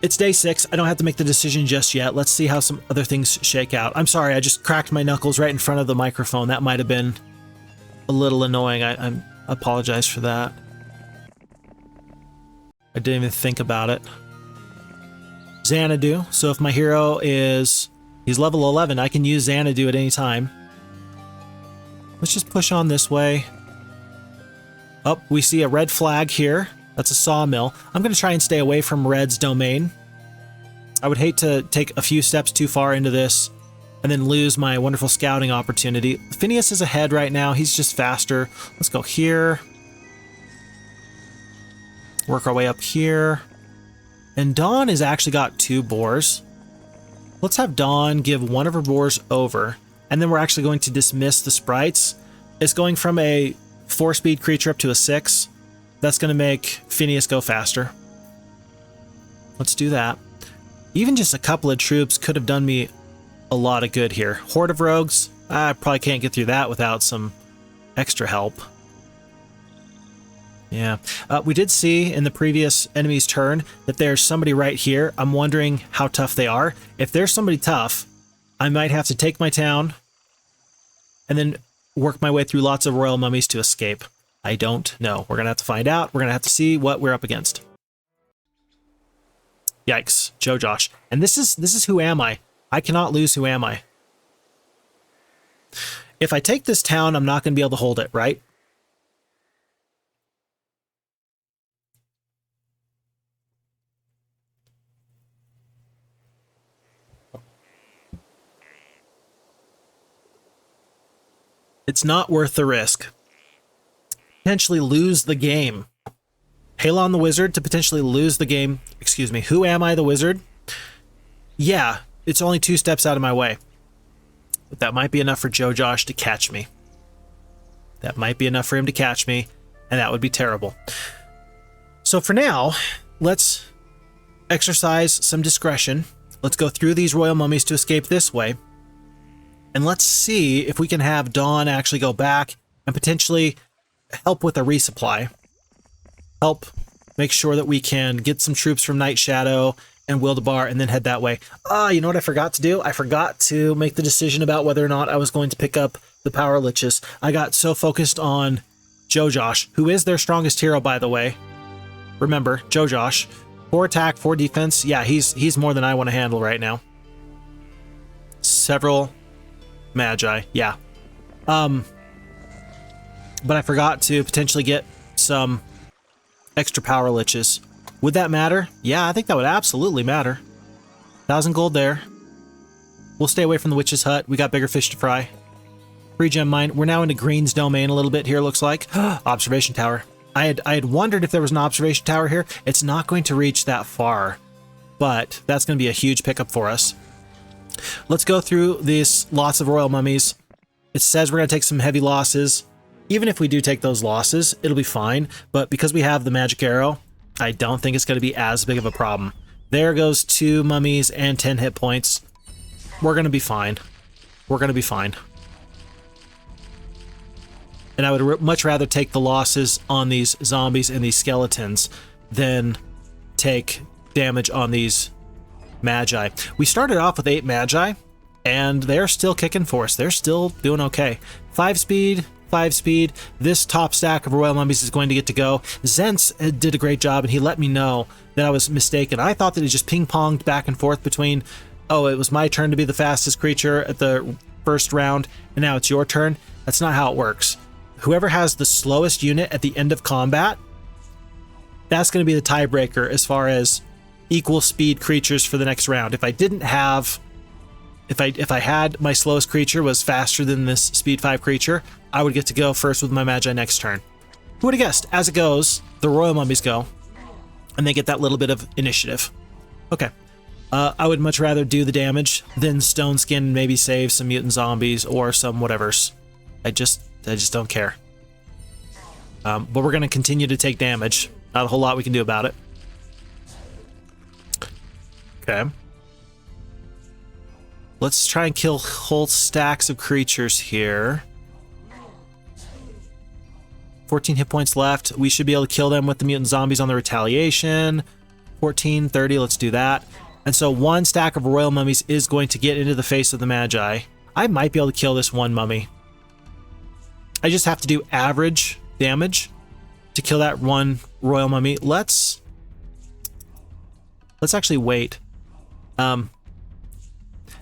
It's day 6. I don't have to make the decision just yet. Let's see how some other things shake out. I'm sorry, I just cracked my knuckles right in front of the microphone. That might have been a little annoying. I apologize for that. I didn't even think about it. Xanadu. So if my hero he's level 11, I can use Xanadu at any time. Let's just push on this way. Oh, we see a red flag here. That's a sawmill. I'm going to try and stay away from Red's domain. I would hate to take a few steps too far into this and then lose my wonderful scouting opportunity. Phineas is ahead right now. He's just faster. Let's go here. Work our way up here. And Dawn has actually got 2 boars. Let's have Dawn give one of her boars over. And then we're actually going to dismiss the sprites. It's going from a 4-speed creature up to a 6. That's going to make Phineas go faster. Let's do that. Even just a couple of troops could have done me a lot of good here. Horde of rogues, I probably can't get through that without some extra help. Yeah. We did see in the previous enemy's turn that there's somebody right here. I'm wondering how tough they are. If there's somebody tough, I might have to take my town and then work my way through lots of royal mummies to escape. I don't know. We're going to have to find out. We're going to have to see what we're up against. Yikes. Joe Josh. And this is Who Am I? I cannot lose Who Am I? If I take this town, I'm not going to be able to hold it, right? It's not worth the risk. Potentially lose the game. Halon the Wizard to potentially lose the game. Excuse me. Who am I, the Wizard? Yeah, it's only 2 steps out of my way. But that might be enough for Joe Josh to catch me. That might be enough for him to catch me, and that would be terrible. So for now, let's exercise some discretion. Let's go through these royal mummies to escape this way. And let's see if we can have Dawn actually go back and potentially help with a resupply. Help make sure that we can get some troops from Night Shadow and Wildebar and then head that way. You know what I forgot to do? I forgot to make the decision about whether or not I was going to pick up the Power Liches. I got so focused on Joe Josh, who is their strongest hero, by the way. Remember, Joe Josh. 4 attack, 4 defense. Yeah, he's more than I want to handle right now. Several Magi. Yeah. But I forgot to potentially get some extra Power Liches. Would that matter? Yeah, I think that would absolutely matter. 1,000 gold there. We'll stay away from the Witch's Hut. We got bigger fish to fry. Free gem mine. We're now into Green's domain a little bit here, looks like. Observation tower. I had wondered if there was an observation tower here. It's not going to reach that far, but that's going to be a huge pickup for us. Let's go through these lots of royal mummies. It says we're going to take some heavy losses. Even if we do take those losses, it'll be fine. But because we have the magic arrow, I don't think it's going to be as big of a problem. There goes 2 mummies and 10 hit points. We're going to be fine. We're going to be fine. And I would much rather take the losses on these zombies and these skeletons than take damage on these magi. We started off with 8 magi, and they're still kicking for us. They're still doing okay. 5 speed, 5 speed. This top stack of royal mummies is going to get to go. Zentz did a great job, and he let me know that I was mistaken. I thought that it just ping-ponged back and forth between, oh, it was my turn to be the fastest creature at the first round, and now it's your turn. That's not how it works. Whoever has the slowest unit at the end of combat, that's going to be the tiebreaker as far as equal speed creatures for the next round. If I didn't have, if I had my slowest creature was faster than this speed 5 creature, I would get to go first with my magi next turn. Who would have guessed? As it goes, the royal mummies go, and they get that little bit of initiative. Okay. I would much rather do the damage than stone skin and maybe save some mutant zombies or some whatevers. I just don't care. But we're going to continue to take damage. Not a whole lot we can do about it. Okay. Let's try and kill whole stacks of creatures here. 14 hit points left. We should be able to kill them with the mutant zombies on the retaliation. 14, 30, let's do that. And so 1 stack of royal mummies is going to get into the face of the magi. I might be able to kill this 1 mummy. I just have to do average damage to kill that 1 royal mummy. Let's actually wait.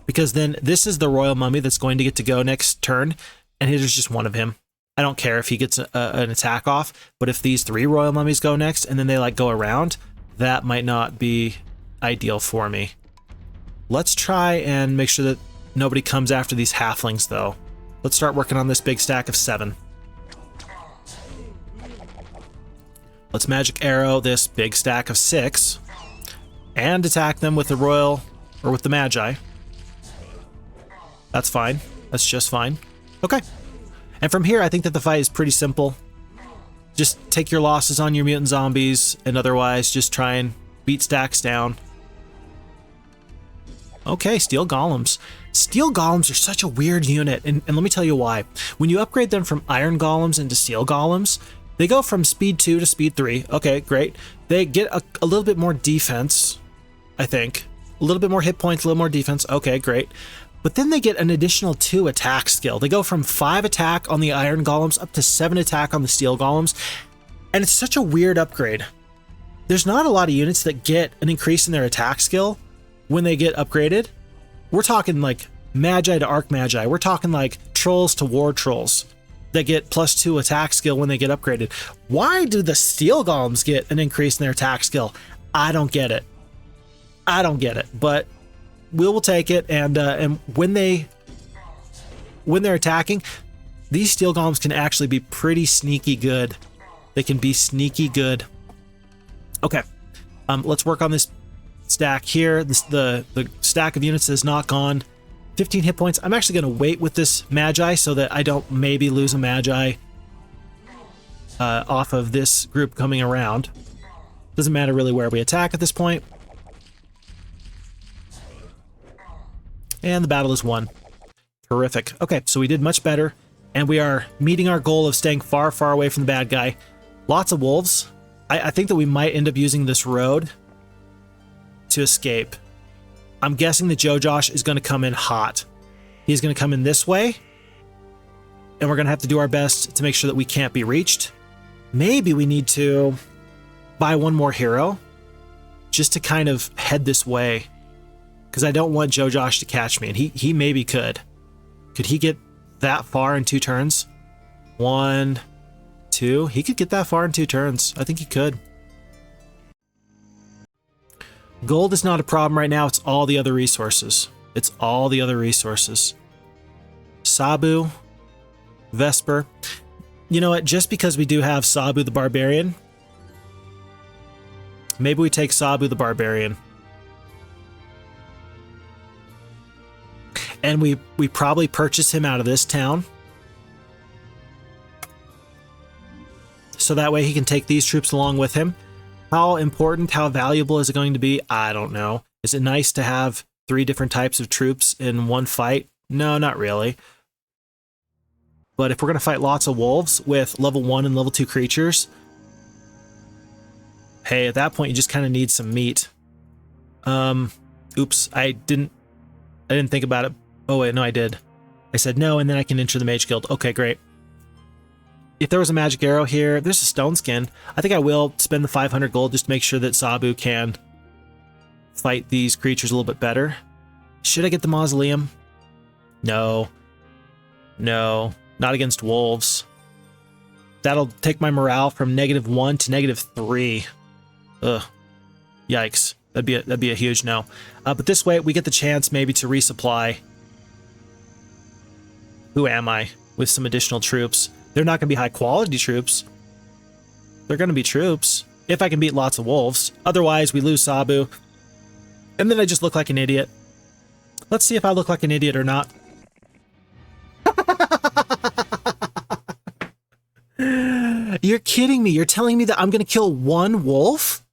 Because then this is the royal mummy that's going to get to go next turn, and there's just 1 of him. I don't care if he gets an attack off, but if these 3 royal mummies go next and then they like go around, that might not be ideal for me. Let's try and make sure that nobody comes after these halflings though. Let's start working on this big stack of 7. Let's magic arrow this big stack of 6 and attack them with the royal or with the magi. That's fine. That's just fine. Okay. And from here, I think that the fight is pretty simple. Just take your losses on your mutant zombies, and otherwise just try and beat stacks down. Okay, steel golems. Steel golems are such a weird unit, and let me tell you why. When you upgrade them from iron golems into steel golems, they go from speed 2 to speed 3. Okay, great. They get a little bit more defense, I think. A little bit more hit points, a little more defense. Okay, great. But then they get an additional 2 attack skill. They go from 5 attack on the iron golems up to 7 attack on the steel golems. And it's such a weird upgrade. There's not a lot of units that get an increase in their attack skill when they get upgraded. We're talking like Magi to Arc Magi. We're talking like Trolls to War Trolls that get +2 attack skill when they get upgraded. Why do the steel golems get an increase in their attack skill? I don't get it. I don't get it, but we will take it. And when they're attacking, these steel golems can actually be pretty sneaky good. They can be sneaky good. Okay, let's work on this stack here. The stack of units is not gone. 15 hit points. I'm actually going to wait with this Magi so that I don't maybe lose a Magi off of this group coming around. Doesn't matter really where we attack at this point. And the battle is won. Terrific. Okay, so we did much better, and we are meeting our goal of staying far, far away from the bad guy. Lots of wolves. I think that we might end up using this road to escape. I'm guessing that Joe Josh is going to come in hot. He's going to come in this way, and we're going to have to do our best to make sure that we can't be reached. Maybe we need to buy one more hero just to kind of head this way, because I don't want Joe Josh to catch me, and he maybe could. Could he get that far in 2 turns? 1, 2. He could get that far in 2 turns. I think he could. Gold is not a problem right now. It's all the other resources. It's all the other resources. Tsabu, Vesper. You know what? Just because we do have Tsabu the Barbarian, maybe we take Tsabu the Barbarian. And we probably purchase him out of this town. So that way he can take these troops along with him. How important, how valuable is it going to be? I don't know. Is it nice to have 3 different types of troops in one fight? No, not really. But if we're going to fight lots of wolves with level 1 and level 2 creatures, hey, at that point you just kind of need some meat. Oops, I didn't think about it. Oh wait, no, I did. I said no, and then I can enter the Mage Guild. Okay, great. If there was a magic arrow here, there's a stone skin. I think I will spend the 500 gold just to make sure that Tsabu can fight these creatures a little bit better. Should I get the mausoleum? No. No, not against wolves. That'll take my morale from -1 to -3. Ugh. Yikes. That'd be a huge no. But this way we get the chance maybe to resupply. Who am I? With some additional troops. They're not going to be high quality troops. They're going to be troops. If I can beat lots of wolves. Otherwise, we lose Tsabu. And then I just look like an idiot. Let's see if I look like an idiot or not. You're kidding me. You're telling me that I'm going to kill 1 wolf?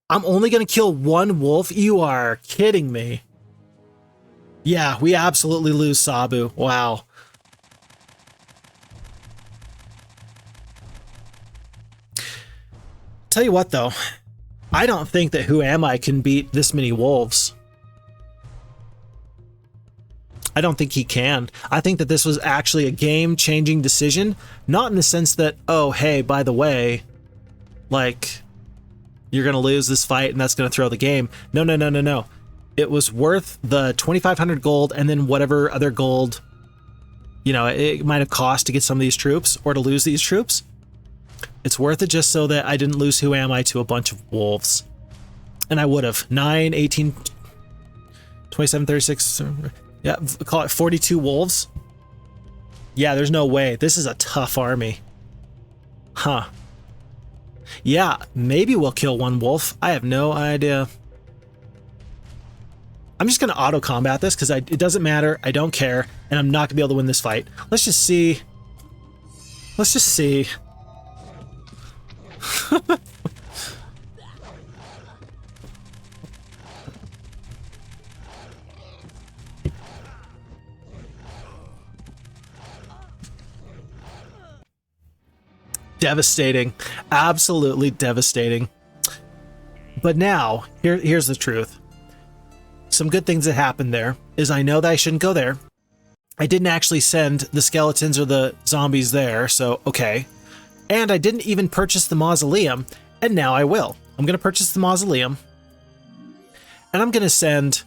I'm only going to kill 1 wolf? You are kidding me. Yeah, we absolutely lose Tsabu. Wow. Tell you what, though. I don't think that Who Am I can beat this many wolves. I don't think he can. I think that this was actually a game-changing decision. Not in the sense that, oh, hey, by the way, like, you're going to lose this fight and that's going to throw the game. No, no, no, no, no. It was worth the 2,500 gold and then whatever other gold, you know, it might have cost to get some of these troops or to lose these troops. It's worth it just so that I didn't lose Who Am I to a bunch of wolves. And I would have. 9, 18, 27, 36, yeah, call it 42 wolves. Yeah, there's no way. This is a tough army. Huh. Yeah, maybe we'll kill 1 wolf. I have no idea. I'm just going to auto-combat this because it doesn't matter. I don't care. And I'm not going to be able to win this fight. Let's just see. Let's just see. Devastating. Absolutely devastating. But now, here's the truth. Some good things that happened there is I know that I shouldn't go there. I didn't actually send the skeletons or the zombies there, so okay. And I didn't even purchase the mausoleum, and now I will. I'm going to purchase the mausoleum. And I'm going to send...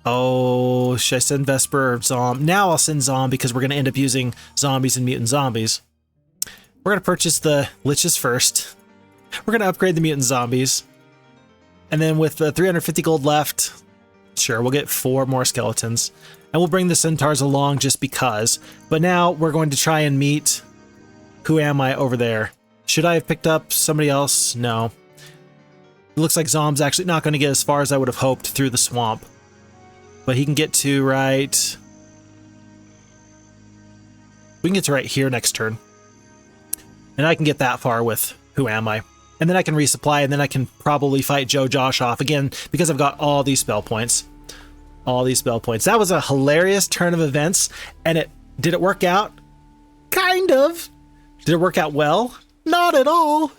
Oh, should I send Vesper or Zom? Now I'll send Zom because we're going to end up using zombies and mutant zombies. We're going to purchase the liches first. We're going to upgrade the mutant zombies. And then with the 350 gold left, sure, we'll get 4 more skeletons. And we'll bring the centaurs along just because. But now we're going to try and meet... Who am I over there? Should I have picked up somebody else? No. It looks like Zom's actually not going to get as far as I would have hoped through the swamp. But he can get to right... We can get to right here next turn. And I can get that far with Who Am I? And then I can resupply, and then I can probably fight Joe Josh off again because I've got all these spell points. All these spell points. That was a hilarious turn of events, and did it work out? Kind of. Did it work out well? Not at all.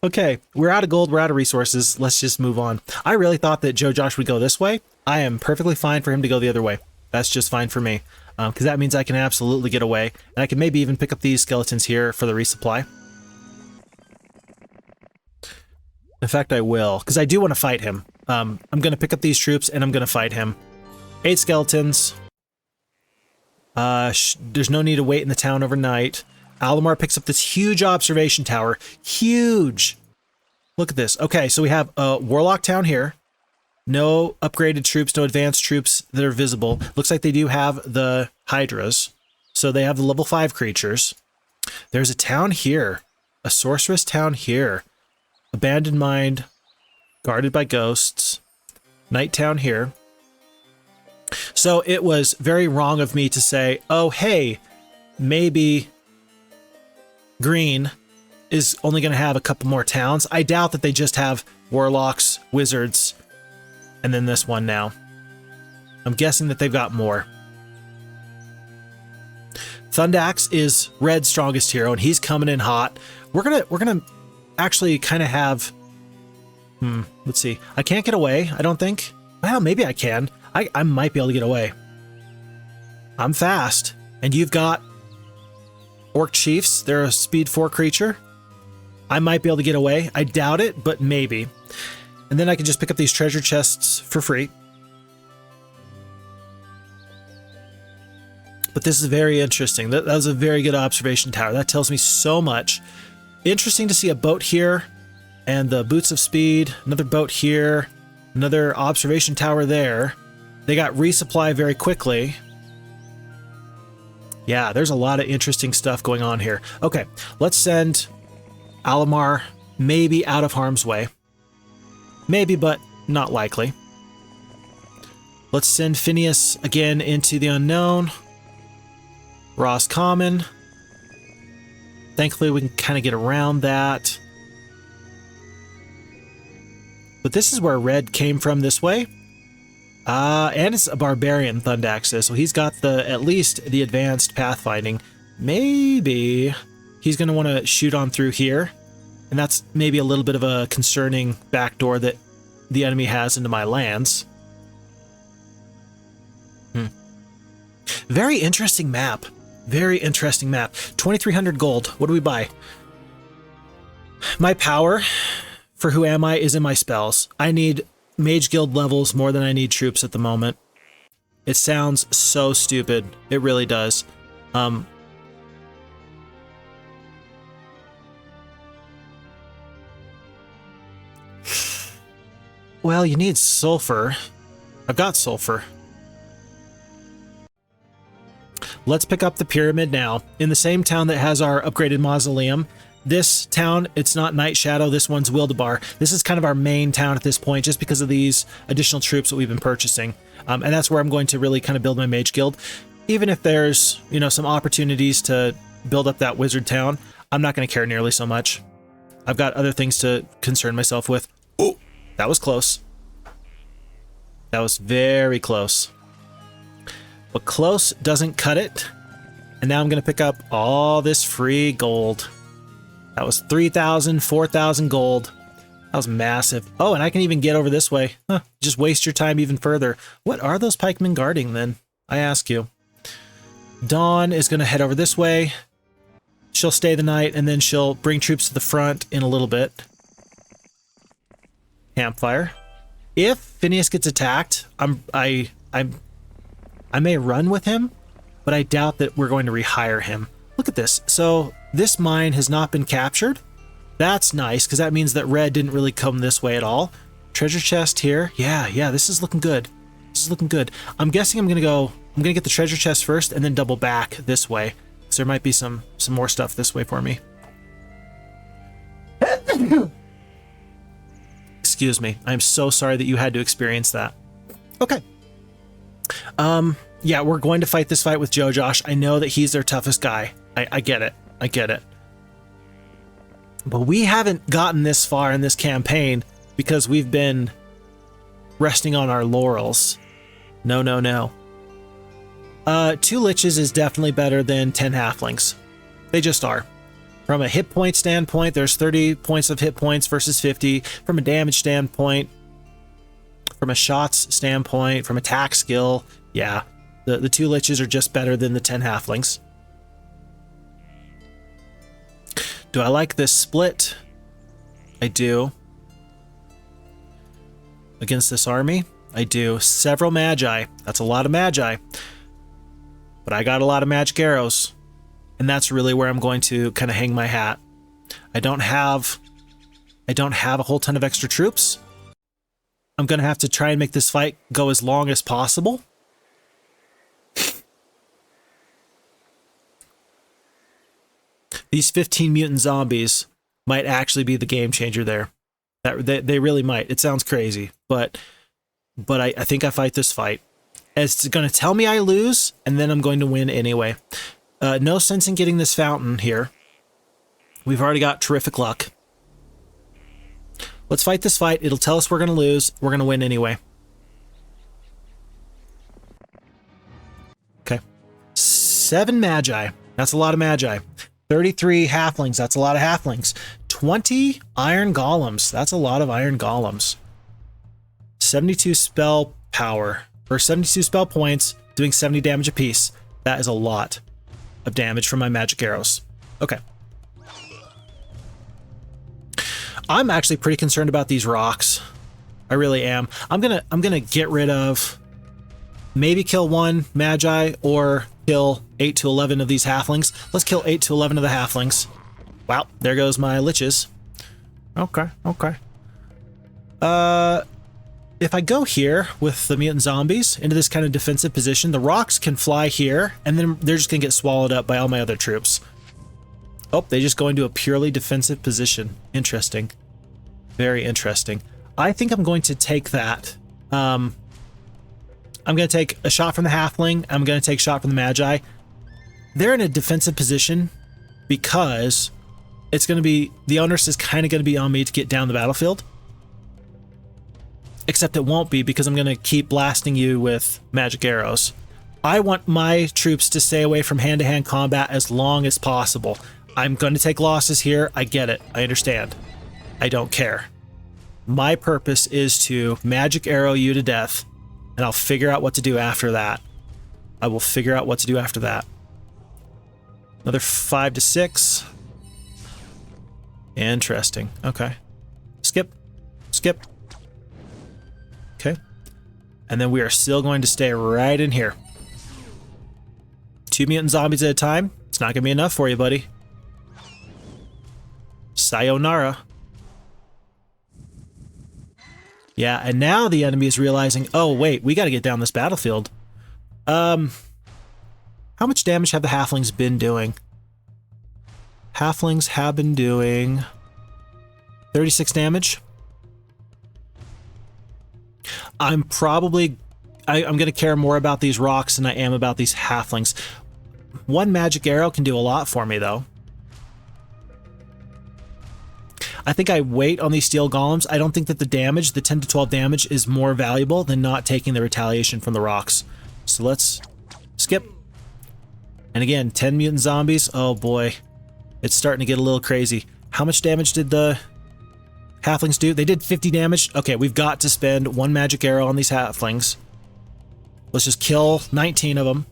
Okay, we're out of gold, we're out of resources. Let's just move on. I really thought that Joe Josh would go this way. I am perfectly fine for him to go the other way. That's just fine for me. Because that means I can absolutely get away. And I can maybe even pick up these skeletons here for the resupply. In fact, I will, because I do want to fight him. I'm going to pick up these troops, and I'm going to fight him. 8 skeletons. There's no need to wait in the town overnight. Alamar picks up this huge observation tower. Huge! Look at this. Okay, so we have a Warlock town here. No upgraded troops, no advanced troops that are visible. Looks like they do have the Hydras. So they have the level 5 creatures. There's a town here. A sorceress town here. Abandoned mine. Guarded by ghosts. Night town here. So it was very wrong of me to say, oh, hey, maybe Green is only going to have a couple more towns. I doubt that they just have Warlocks, Wizards, and then this one now. I'm guessing that they've got more. Thundax is Red's strongest hero, and he's coming in hot. We're gonna actually kind of have... let's see. I can't get away, I don't think. Well, maybe I can. I might be able to get away. I'm fast. And you've got Orc Chiefs. They're a speed 4 creature. I might be able to get away. I doubt it, but maybe. And then I can just pick up these treasure chests for free. But this is very interesting. That was a very good observation tower. That tells me so much. Interesting to see a boat here. And the Boots of Speed. Another boat here. Another observation tower there. They got resupply very quickly. Yeah, there's a lot of interesting stuff going on here. Okay, let's send Alamar maybe out of harm's way. Maybe, but not likely. Let's send Phineas again into the unknown. Ross Common. Thankfully, we can kind of get around that. But this is where Red came from this way. And it's a barbarian, Thundax is, so he's got at least the advanced pathfinding. Maybe he's going to want to shoot on through here. And that's maybe a little bit of a concerning backdoor that the enemy has into my lands. Very interesting map. Very interesting map. 2,300 gold. What do we buy? My power for Who Am I is in my spells. I need Mage Guild levels more than I need troops at the moment. It sounds so stupid. It really does. Well, you need sulfur. I've got sulfur. Let's pick up the pyramid now. In the same town that has our upgraded mausoleum. This town, it's not Night Shadow, this one's Wildebar. This is kind of our main town at this point, just because of these additional troops that we've been purchasing. And that's where I'm going to really kind of build my Mage Guild. Even if there's, you know, some opportunities to build up that Wizard town, I'm not going to care nearly so much. I've got other things to concern myself with. Oh, that was close. That was very close. But close doesn't cut it. And now I'm going to pick up all this free gold. That was 3,000, 4,000 gold. That was massive. Oh, and I can even get over this way. Huh, just waste your time even further. What are those pikemen guarding then? I ask you. Dawn is going to head over this way. She'll stay the night, and then she'll bring troops to the front in a little bit. Campfire. If Phineas gets attacked, I may run with him, but I doubt that we're going to rehire him. Look at this. So this mine has not been captured. That's nice, because that means that Red didn't really come this way at all. Treasure chest here. Yeah, this is looking good. This is looking good. I'm guessing I'm going to get the treasure chest first and then double back this way. So there might be some more stuff this way for me. Excuse me. I'm so sorry that you had to experience that. Okay. Yeah, we're going to fight this fight with Joe Josh. I know that he's their toughest guy. I get it. I get it. But we haven't gotten this far in this campaign because we've been resting on our laurels. No, no, no. 2 liches is definitely better than 10 halflings. They just are. From a hit point standpoint, there's 30 points of hit points versus 50. From a damage standpoint, from a shots standpoint, from attack skill, yeah, the 2 liches are just better than the 10 halflings. Do I like this split? I do. Against this army, I do. Several magi. That's a lot of magi. But I got a lot of magic arrows. And that's really where I'm going to kind of hang my hat. I don't have a whole ton of extra troops. I'm going to have to try and make this fight go as long as possible. These 15 mutant zombies might actually be the game changer there. They really might. It sounds crazy, but I think I fight this fight. It's going to tell me I lose, and then I'm going to win anyway. No sense in getting this fountain here. We've already got terrific luck. Let's fight this fight. It'll tell us we're going to lose. We're going to win anyway. Okay. 7 magi. That's a lot of magi. 33 halflings. That's a lot of halflings. 20 iron golems. That's a lot of iron golems. 72 spell power. For 72 spell points, doing 70 damage apiece. That is a lot of damage from my magic arrows. Okay. I'm actually pretty concerned about these rocks. I really am. I'm gonna get rid of, maybe kill 1 magi or kill 8 to 11 of these halflings. Let's kill 8 to 11 of the halflings. Wow, there goes my liches. Okay, okay. If I go here with the mutant zombies into this kind of defensive position, the rocks can fly here, and then they're just gonna get swallowed up by all my other troops. Oh, they just go into a purely defensive position. Interesting. Very interesting. I think I'm going to take that. I'm going to take a shot from the halfling. I'm going to take a shot from the magi. They're in a defensive position because it's going to be, the onus is kind of going to be on me to get down the battlefield. Except it won't be because I'm going to keep blasting you with magic arrows. I want my troops to stay away from hand-to-hand combat as long as possible. I'm going to take losses here. I get it. I understand. I don't care. My purpose is to magic arrow you to death, and I'll figure out what to do after that. I will figure out what to do after that. Another 5 to 6. Interesting. Okay. Skip. Skip. Okay. And then we are still going to stay right in here. 2 mutant zombies at a time. It's not going to be enough for you, buddy. Sayonara. Yeah, and now the enemy is realizing, oh, wait, we got to get down this battlefield. How much damage have the halflings been doing? Halflings have been doing 36 damage. I'm going to care more about these rocks than I am about these halflings. 1 magic arrow can do a lot for me, though. I think I wait on these steel golems. I don't think that the damage, the 10 to 12 damage, is more valuable than not taking the retaliation from the rocks. So let's skip. And again, 10 mutant zombies. Oh boy. It's starting to get a little crazy. How much damage did the halflings do? They did 50 damage. Okay, we've got to spend 1 magic arrow on these halflings. Let's just kill 19 of them.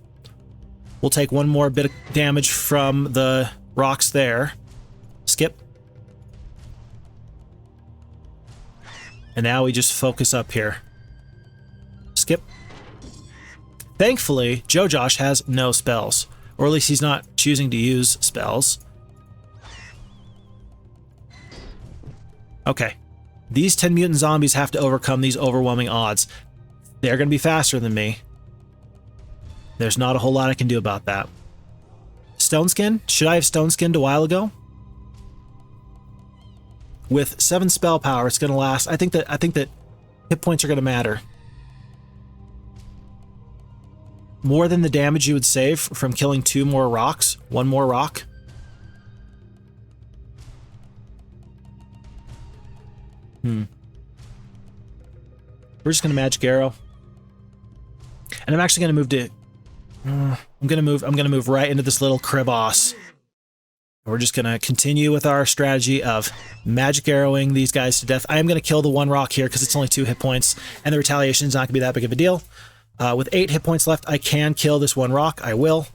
We'll take 1 more bit of damage from the rocks there. Skip. And now we just focus up here. Skip. Thankfully, Joe Josh has no spells. Or at least he's not choosing to use spells. Okay. These 10 mutant zombies have to overcome these overwhelming odds. They're going to be faster than me. There's not a whole lot I can do about that. Stone Skin? Should I have Stone Skinned a while ago? with 7 spell power, it's going to last. I think that hit points are going to matter more than the damage you would save from killing 2 more rocks, 1 more rock. We're just going to magic arrow. And I'm actually going to move to I'm going to move right into this little crevasse. We're just going to continue with our strategy of magic arrowing these guys to death. I am going to kill the 1 rock here because it's only 2 hit points, and the retaliation is not going to be that big of a deal. With 8 hit points left, I can kill this 1 rock. I will.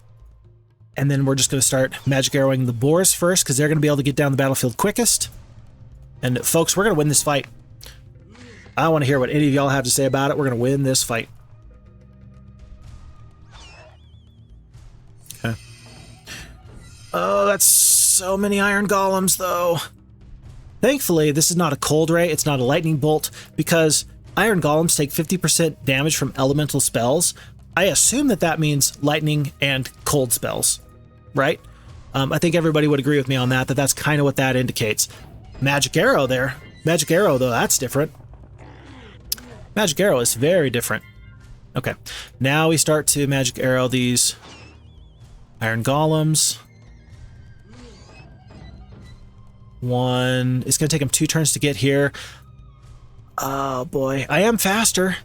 And then we're just going to start magic arrowing the boars first because they're going to be able to get down the battlefield quickest. And folks, we're going to win this fight. I don't want to hear what any of y'all have to say about it. We're going to win this fight. Okay. Oh, that's so many iron golems, though. Thankfully, this is not a cold ray. It's not a lightning bolt, because iron golems take 50% damage from elemental spells. I assume that that means lightning and cold spells, right? I think everybody would agree with me on that, that's kind of what that indicates. Magic arrow there. Magic arrow, though, that's different. Magic arrow is very different. Okay, now we start to magic arrow these iron golems. 1. It's going to take him 2 turns to get here. Oh, boy. I am faster.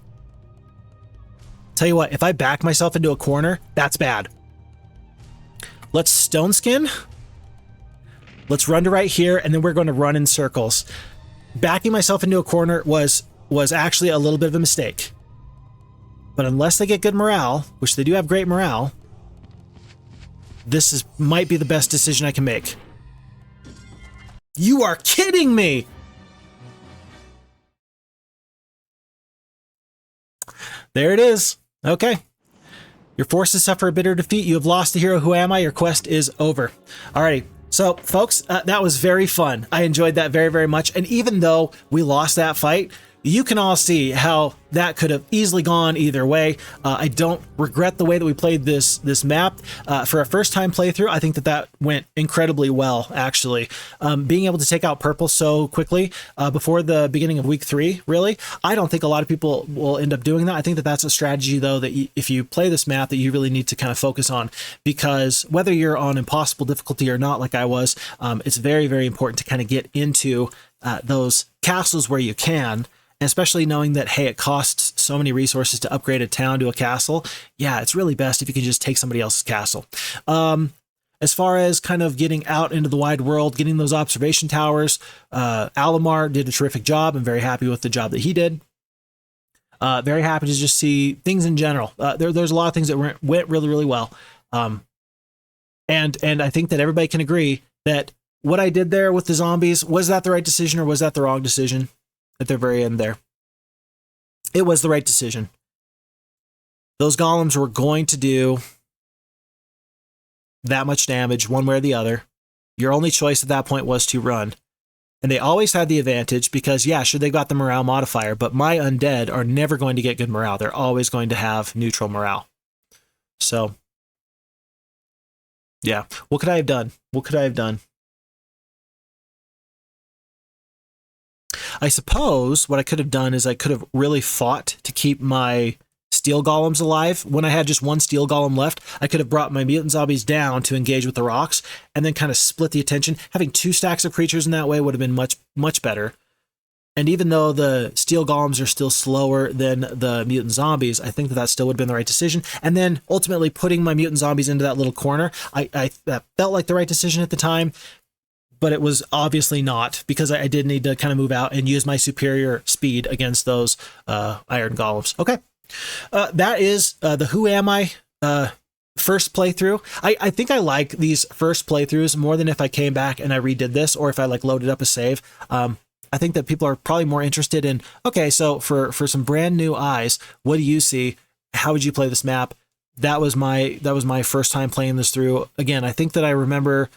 Tell you what, if I back myself into a corner, that's bad. Let's stone skin. Let's run to right here, and then we're going to run in circles. Backing myself into a corner was actually a little bit of a mistake. But unless they get good morale, which they do have great morale, this might be the best decision I can make. You are kidding me! There it is. Okay. Your forces suffer a bitter defeat. You have lost the hero. Who am I? Your quest is over. Alrighty. So, folks, that was very fun. I enjoyed that very, very much. And even though we lost that fight, you can all see how that could have easily gone either way. I don't regret the way that we played this map. For a first-time playthrough, I think that went incredibly well, actually. Being able to take out purple so quickly before the beginning of week 3, really, I don't think a lot of people will end up doing that. I think that that's a strategy, though, that if you play this map, that you really need to kind of focus on, because whether you're on impossible difficulty or not, like I was, it's very, very important to kind of get into those castles where you can. Especially knowing that, hey, it costs so many resources to upgrade a town to a castle. Yeah, it's really best if you can just take somebody else's castle. As far as kind of getting out into the wide world, getting those observation towers, Alamar did a terrific job. I'm very happy with the job that he did. Very happy to just see things in general. There's a lot of things that went really, really well. And I think that everybody can agree that what I did there with the zombies, was that the right decision or was that the wrong decision? At the very end there, it was the right decision. Those golems were going to do that much damage one way or the other. Your only choice at that point was to run. And they always had the advantage because, yeah, sure, they got the morale modifier, but my undead are never going to get good morale. They're always going to have neutral morale. So, yeah, what could I have done? What could I have done? I suppose what I could have done is I could have really fought to keep my steel golems alive. When I had just 1 steel golem left, I could have brought my mutant zombies down to engage with the rocks and then kind of split the attention. Having 2 stacks of creatures in that way would have been much, much better. And even though the steel golems are still slower than the mutant zombies, I think that still would have been the right decision. And then ultimately putting my mutant zombies into that little corner, that felt like the right decision at the time. But it was obviously not, because I did need to kind of move out and use my superior speed against those iron golems. Okay, that is the Who Am I first playthrough. I think I like these first playthroughs more than if I came back and I redid this, or if I like loaded up a save. I think that people are probably more interested in, okay, so for some brand new eyes, what do you see? How would you play this map? That was my first time playing this through. Again, I think that I remember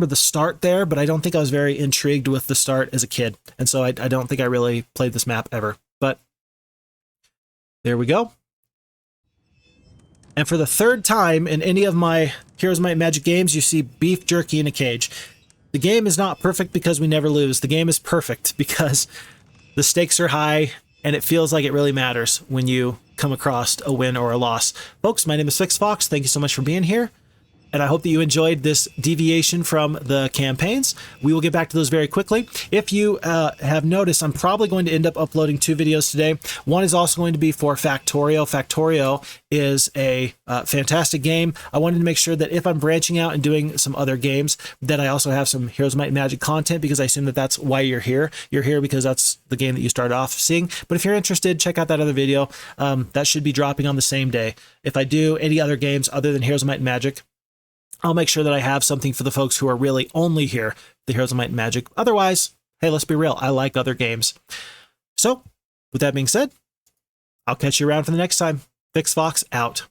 the start there, but I don't think I was very intrigued with the start as a kid. And so I don't think I really played this map ever. But there we go. And for the 3rd time in any of my Heroes of Might and Magic games, you see beef jerky in a cage. The game is not perfect because we never lose. The game is perfect because the stakes are high and it feels like it really matters when you come across a win or a loss. Folks, my name is FixedFox. Thank you so much for being here. And I hope that you enjoyed this deviation from the campaigns. We will get back to those very quickly. If you have noticed, I'm probably going to end up uploading 2 videos today. One is also going to be for Factorio. Factorio is a fantastic game. I wanted to make sure that if I'm branching out and doing some other games, that I also have some Heroes of Might and Magic content, because I assume that that's why you're here. You're here because that's the game that you started off seeing. But if you're interested, check out that other video. That should be dropping on the same day. If I do any other games other than Heroes of Might and Magic, I'll make sure that I have something for the folks who are really only here, the Heroes of Might and Magic. Otherwise, hey, let's be real. I like other games. So, with that being said, I'll catch you around for the next time. FixedFox out.